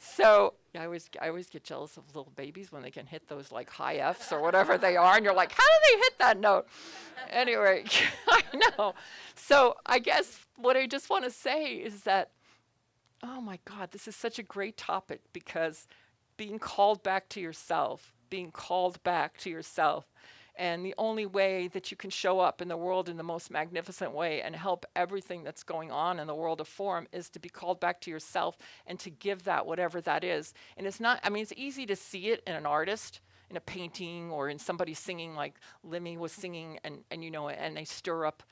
So I always get jealous of little babies when they can hit those like high Fs or whatever they are, and you're like, how do they hit that note? Anyway, I know. So I guess what I just want to say is that, oh my God, this is such a great topic, because being called back to yourself, And the only way that you can show up in the world in the most magnificent way and help everything that's going on in the world of form is to be called back to yourself and to give that, whatever that is. And it's not, I mean, it's easy to see it in an artist, in a painting, or in somebody singing like Limmy was singing, and you know, and they stir up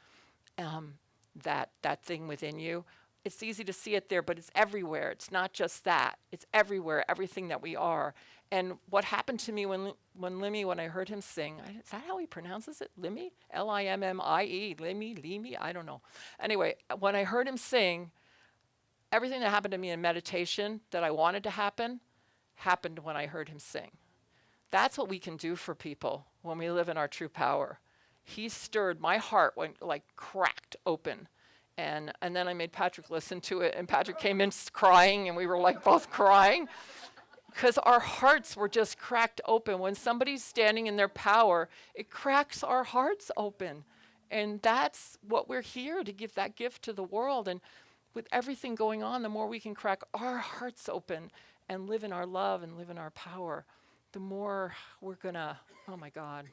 that thing within you. It's easy to see it there, but it's everywhere. It's not just that. It's everywhere, everything that we are. And what happened to me when Limmy, when I heard him sing, is that how he pronounces it? Limmy? Limmie? Limmy? I don't know. Anyway, when I heard him sing, everything that happened to me in meditation that I wanted to happen, happened when I heard him sing. That's what we can do for people when we live in our true power. He stirred, my heart went like cracked open. And then I made Patrick listen to it, and Patrick came in crying, and we were like both crying. Because our hearts were just cracked open. When somebody's standing in their power, it cracks our hearts open. And that's what we're here to give that gift to the world. And with everything going on, the more we can crack our hearts open and live in our love and live in our power, the more we're gonna, oh my God,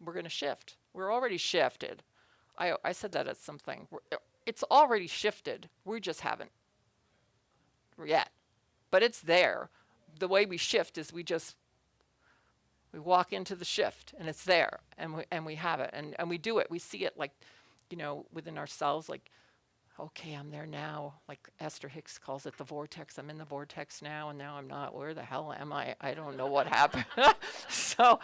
we're gonna shift. We're already shifted. I said that at something. It's already shifted. We just haven't yet. But it's there. The way we shift is we walk into the shift, and it's there, and we have it, and we do it. We see it, like, you know, within ourselves, like, okay, I'm there now. Like Esther Hicks calls it the vortex. I'm in the vortex now, and now I'm not. Where the hell am I? I don't know what happened. So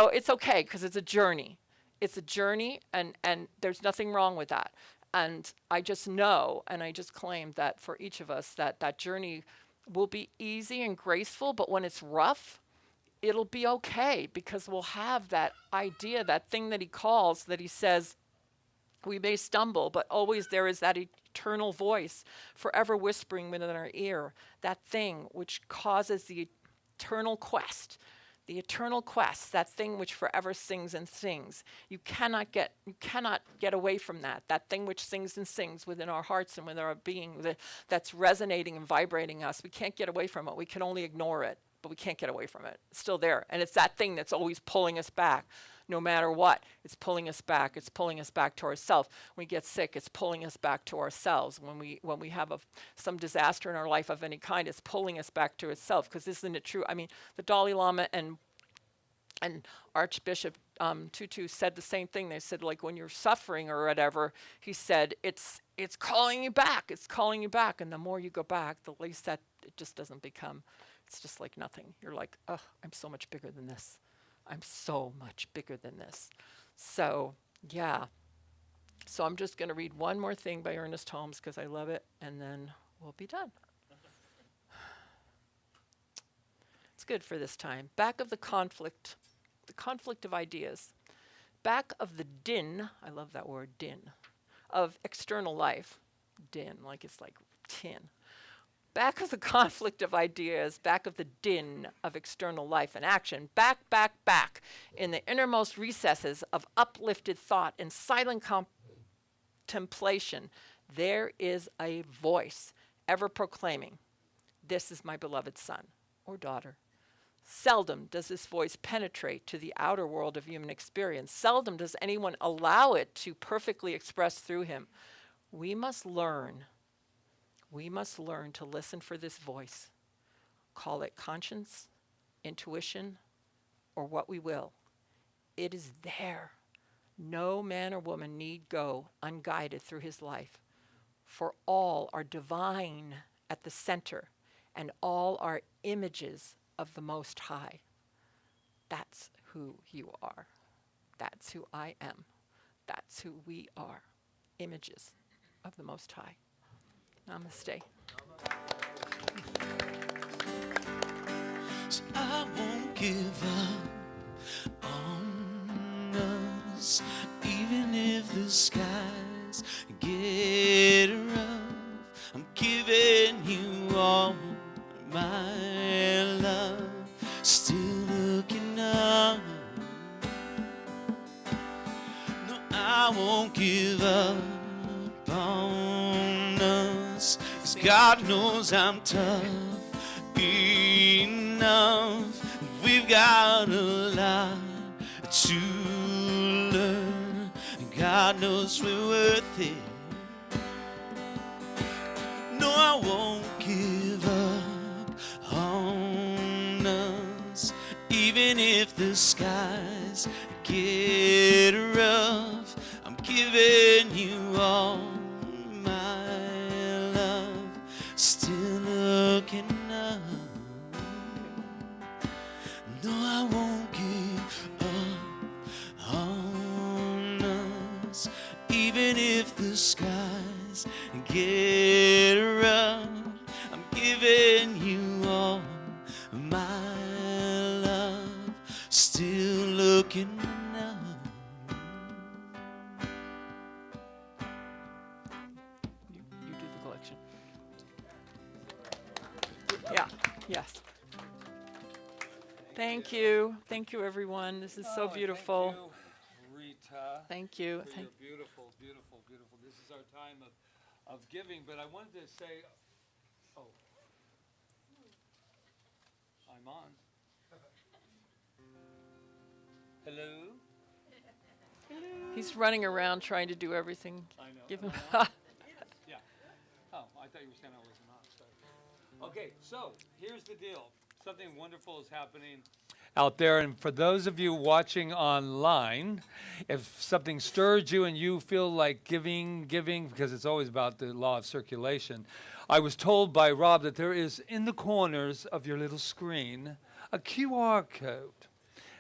it's okay, because it's a journey. It's a journey, and there's nothing wrong with that. And I just know, and I just claim that for each of us, that journey will be easy and graceful, but when it's rough, it'll be okay, because we'll have that idea, that thing that he calls, that he says, we may stumble, but always there is that eternal voice forever whispering within our ear, that thing which causes the eternal quest, that thing which forever sings and sings. You cannot get away from that thing which sings and sings within our hearts and within our being, that's resonating and vibrating us. We can't get away from it. We can only ignore it, but we can't get away from it. It's still there. And it's that thing that's always pulling us back. No matter what, it's pulling us back. It's pulling us back to ourselves. When we get sick, it's pulling us back to ourselves. When we have some disaster in our life of any kind, it's pulling us back to itself. Because isn't it true? I mean, the Dalai Lama and Archbishop Tutu said the same thing. They said, like, when you're suffering or whatever, he said, it's calling you back. It's calling you back. And the more you go back, the least that it just doesn't become, it's just like nothing. You're like, oh, I'm so much bigger than this. I'm so much bigger than this. So, yeah. So I'm just going to read one more thing by Ernest Holmes because I love it, and then we'll be done. It's good for this time. Back of the conflict of ideas. Back of the din, I love that word, din, of external life. Din, like it's like tin. Back of the conflict of ideas, back of the din of external life and action, back in the innermost recesses of uplifted thought and silent contemplation, there is a voice ever proclaiming, "This is my beloved son or daughter." Seldom does this voice penetrate to the outer world of human experience. Seldom does anyone allow it to perfectly express through him. We must learn to listen for this voice. Call it conscience, intuition, or what we will. It is there. No man or woman need go unguided through his life, for all are divine at the center, and all are images of the Most High. That's who you are. That's who I am. That's who we are. Images of the Most High. Namaste. So I won't give up on us, even if the skies get rough. I'm giving you all my love, still looking up. No, I won't give up on us, 'cause God knows I'm tough enough. We've got a lot to learn. God knows we're worth it. No, I won't give up on us, even if the skies get rough. I'm giving you all my love, still looking up. No, I won't give up on us, even if the skies get rough. I'm giving you all my love, still looking up. You do the collection. Yeah, yes. Thank you. Thank you, everyone. This is so beautiful. Thank you, Rita. Thank you. For your beautiful, beautiful, beautiful. This is our time of giving, but I wanted to say, oh, I'm on. Hello? He's running around trying to do everything. I know. Give him. Yeah. Oh, I thought you were saying I wasn't on. Sorry. Okay, so here's the deal. Something wonderful is happening out there. And for those of you watching online, if something stirs you and you feel like giving, because it's always about the law of circulation, I was told by Rob that there is in the corners of your little screen a QR code.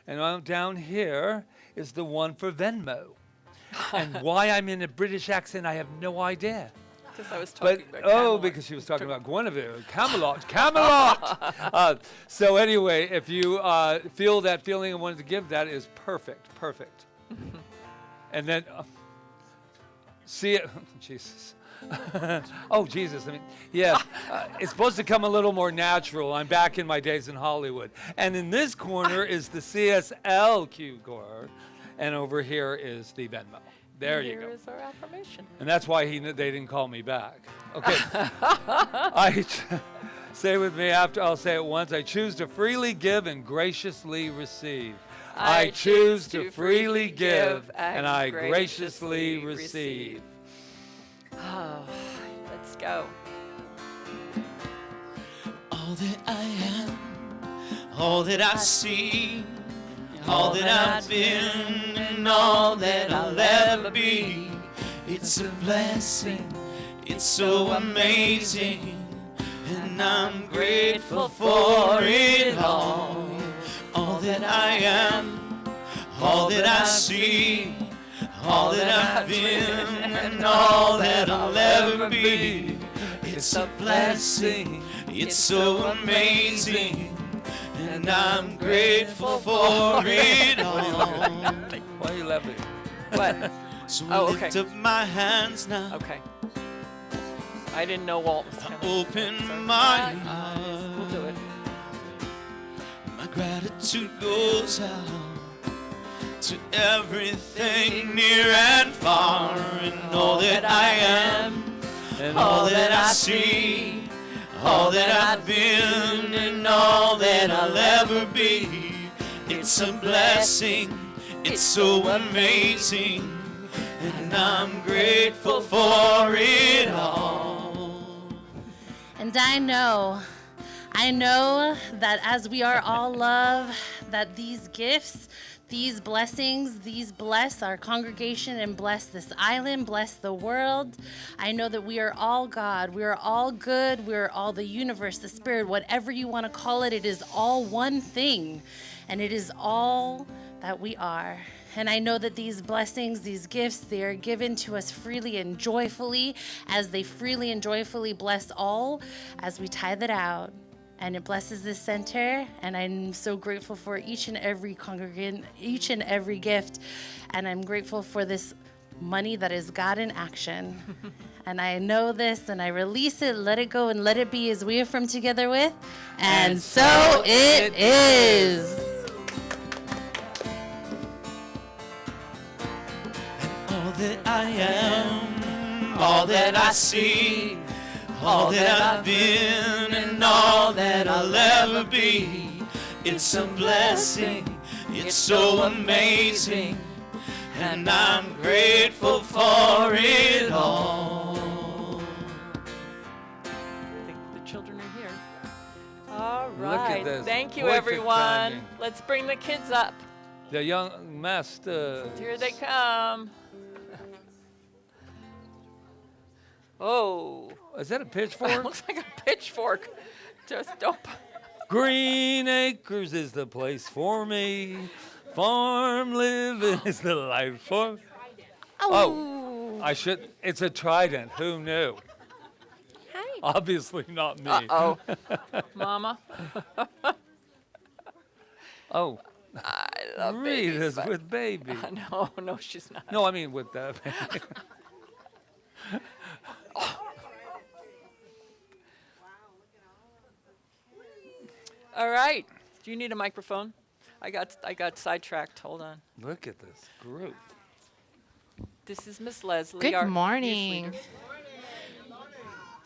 And down here is the one for Venmo. And why I'm in a British accent, I have no idea. Because I was But talking about Camelot. because she was talking about Guinevere, Camelot. So anyway, if you feel that feeling and wanted to give, that is perfect. And then see it, Jesus. Oh Jesus! I mean, yeah, it's supposed to come a little more natural. I'm back in my days in Hollywood, and in this corner is the CSL QR, and over here is the Venmo. There you go. Here is our affirmation. And that's why they didn't call me back. Okay. Say with me after, I'll say it once. I choose to freely give and graciously receive. I choose to freely give and I graciously receive. Oh, let's go. All that I am, all that I see, all that I've been, and all that I'll ever be. It's a blessing, it's so amazing, and I'm grateful for it all. All that I am, all that I see, all that I've been, and all that I'll ever be. It's a blessing, it's so amazing, and I'm grateful for it all. Why are you laughing? What? So Oh, I okay. lift up my hands now. Okay. I didn't know Walt was I coming. open Sorry. my We'll eyes. do it. My gratitude goes out to everything near and far, and all that I am, and all that I see, all that I've been, and all that I'll ever be. It's a blessing, it's so amazing, and I'm grateful for it all. And I know that as we are all love, that these gifts, these blessings, these bless our congregation and bless this island, bless the world. I know that we are all God. We are all good. We are all the universe, the spirit, whatever you want to call it. It is all one thing, and it is all that we are. And I know that these blessings, these gifts, they are given to us freely and joyfully, as they freely and joyfully bless all as we tithe it out. And it blesses this center, and I'm so grateful for each and every congregant, each and every gift, and I'm grateful for this money that is God in action. And I know this, and I release it, let it go, and let it be as we affirm together with, and so it is. All that I am, all that I see, all that I've been, and all that I'll ever be. It's a blessing, It's so amazing, and I'm grateful for it all. The children are here. All Look at right. this. Thank you, Perfect everyone. timing. Let's bring the kids up. The young master. Here they come. Oh, Is that a pitchfork? looks like a pitchfork. Just don't. Green Acres is the place for me. Farm living is the life for. Oh, I should. It's a trident. Who knew? Hi. Obviously not me. Uh-oh. Mama. Oh, I love babies. Rita's but- with baby. No, she's not. No, I mean with that baby. All right. Do you need a microphone? I got sidetracked. Hold on. Look at this group. This is Miss Leslie. Good our youth morning. leader.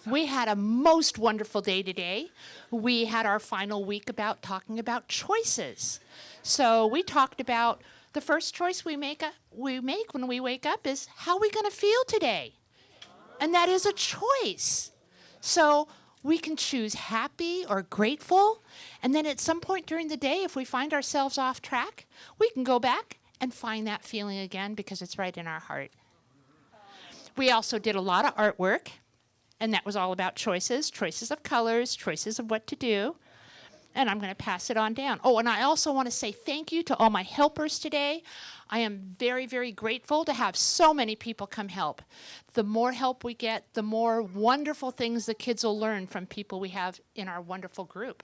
We had a most wonderful day today. We had our final week about talking about choices. So we talked about the first choice we make when we wake up is how are we going to feel today? And that is a choice. So we can choose happy or grateful. And then at some point during the day, if we find ourselves off track, we can go back and find that feeling again because it's right in our heart. We also did a lot of artwork. And that was all about choices of colors, choices of what to do. And I'm going to pass it on down. Oh, and I also want to say thank you to all my helpers today. I am very, very grateful to have so many people come help. The more help we get, the more wonderful things the kids will learn from people we have in our wonderful group.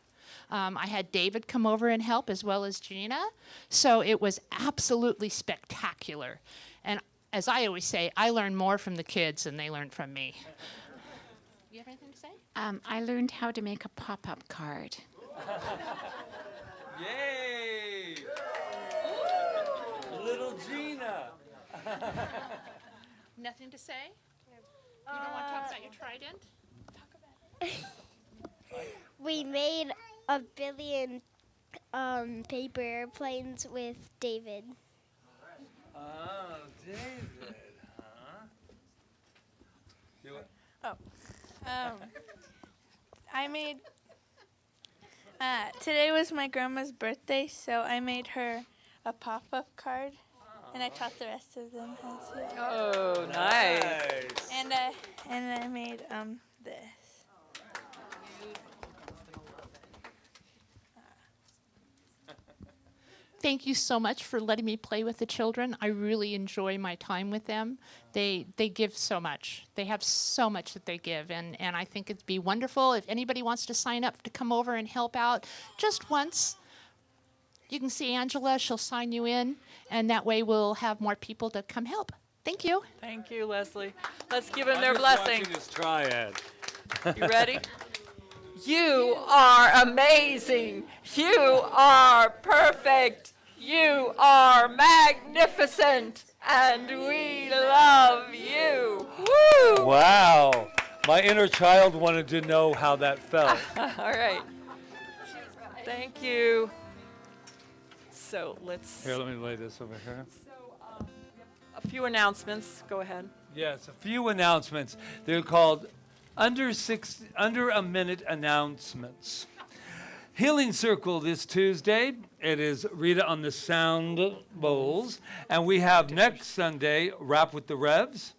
I had David come over and help as well as Gina. So it was absolutely spectacular. And as I always say, I learn more from the kids than they learn from me. You have anything to say? I learned how to make a pop-up card. Yay! Little Gina. Nothing to say? You don't want to talk about your trident? We made a billion paper airplanes with David. Oh, David, huh? Do it. I made. Today was my grandma's birthday, so I made her a pop-up card, and I taught the rest of them how to. Oh, nice. And I made this. Thank you so much for letting me play with the children. I really enjoy my time with them. They give so much. They have so much that they give, and I think it'd be wonderful if anybody wants to sign up to come over and help out just once. You can see Angela. She'll sign you in, and that way we'll have more people to come help. Thank you. Thank you, Leslie. Let's give them their I'm just blessing. watching this triad. You ready? You are amazing. You are perfect. You are magnificent. And we love you. Woo! Wow. My inner child wanted to know how that felt. All right. Thank you. So let's. Here, let me lay this over here. A few announcements. Go ahead. Yes, a few announcements. They're called under a minute announcements. Healing Circle this Tuesday. It is Rita on the sound bowls. And we have next Sunday, Rap with the Revs.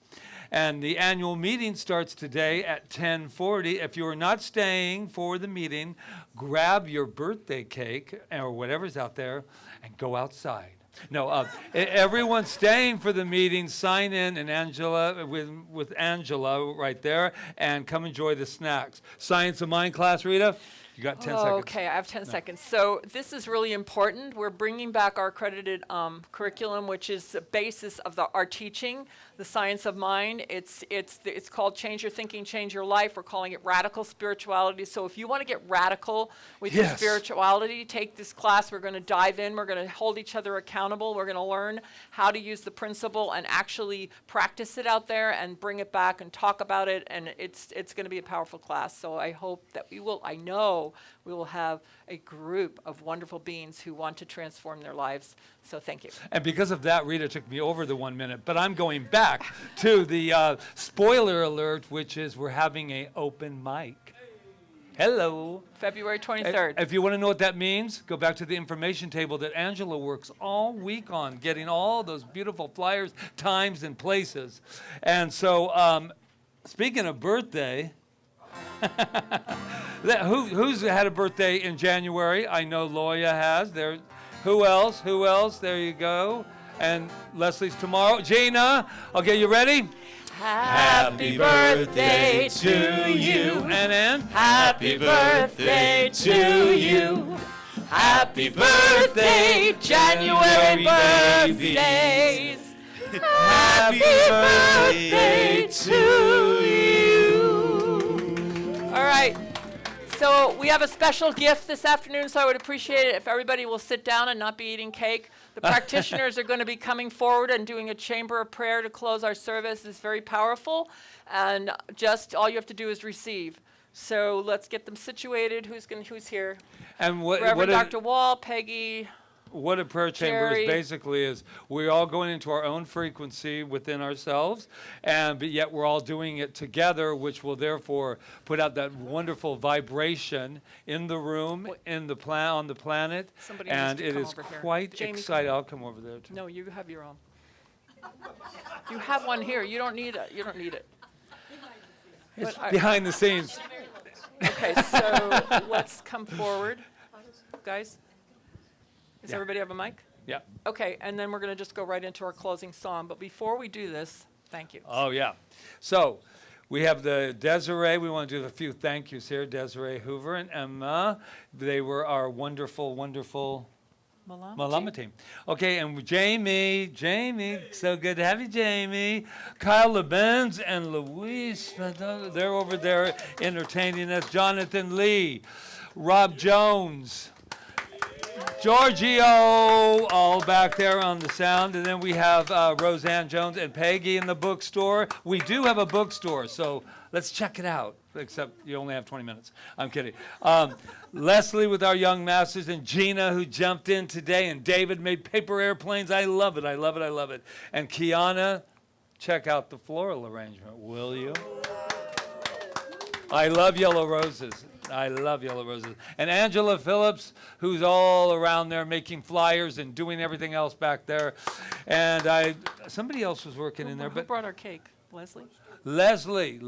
And the annual meeting starts today at 10:40. If you're not staying for the meeting, grab your birthday cake or whatever's out there and go outside. No, everyone staying for the meeting, sign in and Angela with Angela right there and come enjoy the snacks. Science of Mind class, Rita? You got 10 seconds. Okay, I have 10 seconds. So this is really important. We're bringing back our accredited curriculum, which is the basis of our teaching, the science of mind. It's called Change Your Thinking, Change Your Life. We're calling it Radical Spirituality. So if you want to get radical with your Yes. spirituality, take this class. We're going to dive in. We're going to hold each other accountable. We're going to learn how to use the principle and actually practice it out there and bring it back and talk about it. And it's going to be a powerful class. So I hope that we will. I know know we will have a group of wonderful beings who want to transform their lives. So thank you. And because of that, Rita took me over the 1 minute. But I'm going back to the spoiler alert, which is we're having an open mic. Hello. February 23rd. If you want to know what that means, go back to the information table that Angela works all week on, getting all those beautiful flyers, times, and places. And so, speaking of birthday, who's had a birthday in January? I know Loya has. There. Who else? Who else? There you go. And Leslie's tomorrow. Gina. Okay, you ready? Happy birthday to you. And Happy birthday to you. Happy birthday, January birthdays. Happy birthday to you. All right. So we have a special gift this afternoon, so I would appreciate it if everybody will sit down and not be eating cake. The practitioners are going to be coming forward and doing a chamber of prayer to close our service. It's very powerful, and just all you have to do is receive. So let's get them situated. Who's here? And Reverend Dr. Wall, Peggy. What a prayer chamber Jerry. is basically is we're all going into our own frequency within ourselves, but yet we're all doing it together, which will therefore put out that wonderful vibration in the room, in the on the planet, Somebody needs and to it come is over here. quite Jamie, come exciting. I'll come over there too. No, you have your own. You have one here. You don't need it. You don't need it. It's But behind the scenes. Okay, so let's come forward, guys. Does Yeah. everybody have a mic? Yeah. Okay, and then we're going to just go right into our closing song. But before we do this, thank you. Oh, yeah. So we have the Desiree. We want to do a few thank yous here. Desiree Hoover and Emma. They were our wonderful, wonderful Malama team. Okay, and Jamie, so good to have you, Jamie. Kyle LeBenz and Luis, they're over there entertaining us. Jonathan Lee, Rob Jones, Giorgio, all back there on the sound. And then we have Roseanne Jones and Peggy in the bookstore. We do have a bookstore, so let's check it out, except you only have 20 minutes. I'm kidding. Leslie with our young masters, and Gina who jumped in today, and David made paper airplanes. I love it, I love it, I love it. And Kiana, check out the floral arrangement, will you? I love yellow roses. I love yellow roses. And Angela Phillips, who's all around there making flyers and doing everything else back there. And somebody else was working in there. Who But brought our cake? Leslie? Leslie. Thank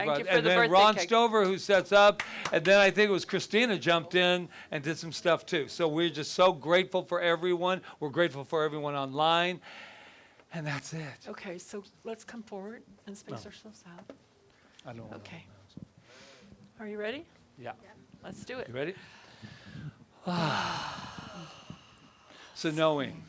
brought- you for and the then birthday Ron cake. Stover, who sets up. And then I think it was Christina jumped in and did some stuff too. So we're just so grateful for everyone. We're grateful for everyone online. And that's it. Okay, so let's come forward and space ourselves out. I don't know. Okay. Are you ready? Yeah. Let's do it. You ready? So knowing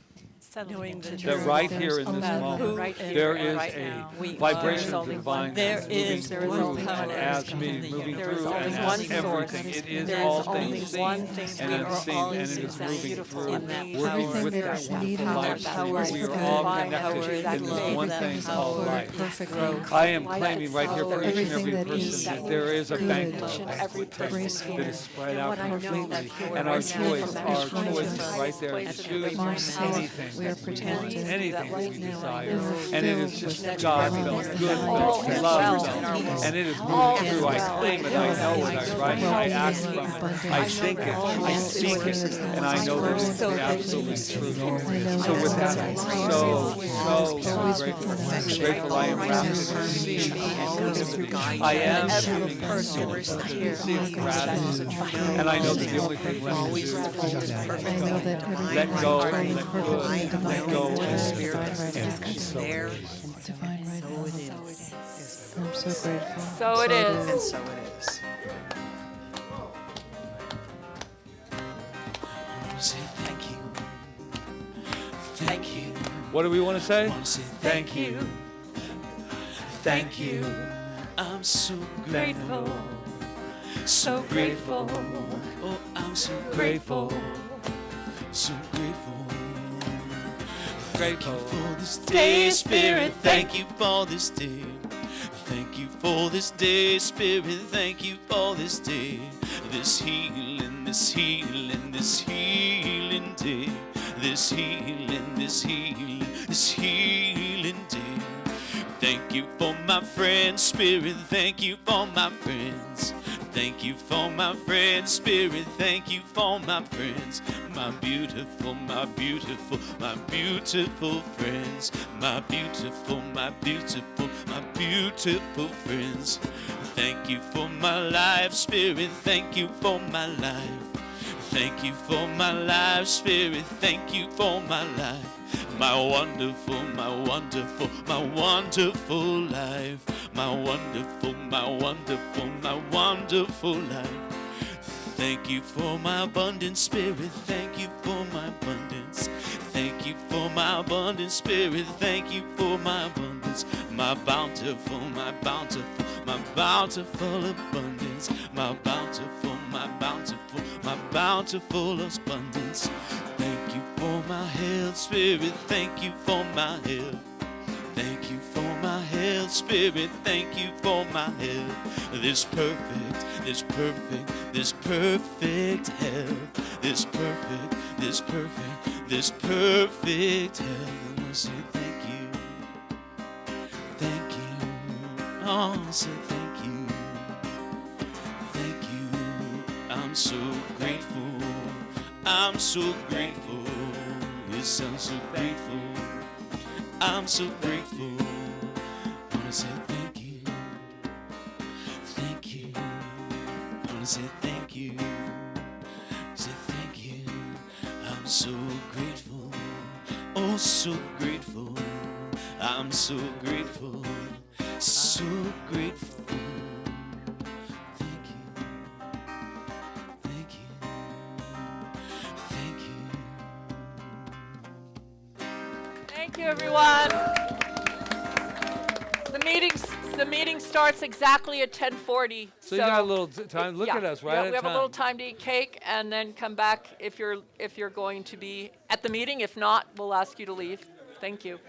Knowing that that right here in this moment, right here there and is right a now, vibration are of the divine one- there moving is through only and one as source. me moving There is through only and one as source. everything. It is There all is only things seen one thing. and We are unseen, all and it is exactly moving beautiful through, in that working power. with There that is wonderful power, life power, stream. We are all divine connected power, in that this love, one that thing called power, life. perfect growth. I am Life claiming right here for itself, each and every everything that person is that there is a good, bank each and of every person that here. is spread And out what I know completely. that you And are our right now choice, from that our place choice of is right there to place of choose divine power. anything We are that we want, protected. anything That that we right now desire. I And it know is just that God you felt are good, all felt is love well felt. in our world. And it is All moving is through. I well. claim it, I know it, I write it, I act from it, I think it, I speak it, and I know that it's the absolute truth. So with that, I'm so grateful. I am wrapped in a sea of positivity. I am swimming in a sea of gratitude. And I know that the only thing left to do is let go, let go, and so there. It's divine right So it now. is. I'm so grateful. So it is. And so it is. I wanna say thank you. Thank you. what do we want to say? I wanna say thank you. Thank you. I'm so grateful. So grateful. Oh, I'm so grateful. So grateful. Thank you for this day, Spirit. Thank you for this day. Thank you for this day, Spirit, thank you for this day. This healing, this healing, this healing day. This healing, this healing, this healing day. Thank you for my friends, Spirit, thank you for my friends. Thank you for my friends, Spirit, thank you for my friends. My beautiful, my beautiful, my beautiful friends. My beautiful, my beautiful, my beautiful friends. Thank you for my life, Spirit, thank you for my life. Thank you for my life, Spirit, thank you for my life. My wonderful, my wonderful, my wonderful life. My wonderful, my wonderful, my wonderful life. Thank you for my abundant Spirit, thank you for my abundance. Thank you for my abundant Spirit, thank you for my abundance. My bountiful, my bountiful, my bountiful abundance. My bountiful, my bountiful, my bountiful abundance. Thank you for my health, Spirit, thank you for my health. Thank you for my health, Spirit, thank you for my health. This perfect, this perfect, this perfect health. This perfect, this perfect, this perfect health. I want to say thank you. Thank you. Oh, I want to say thank you. Thank you. I'm so grateful. I'm so grateful. Yes, I'm so grateful. I'm so grateful. I want to say thank you. Thank you. I want to say thank you. Say thank you. I'm so grateful. Oh, so grateful. I'm so grateful. So grateful. Thank you. Thank you. Thank you. Thank you, everyone. The meeting starts exactly at 10:40. So you got a little time. Look yeah, at us, right? yeah, at we have a time. little time to eat cake and then come back if you're going to be at the meeting. If not, we'll ask you to leave. Thank you.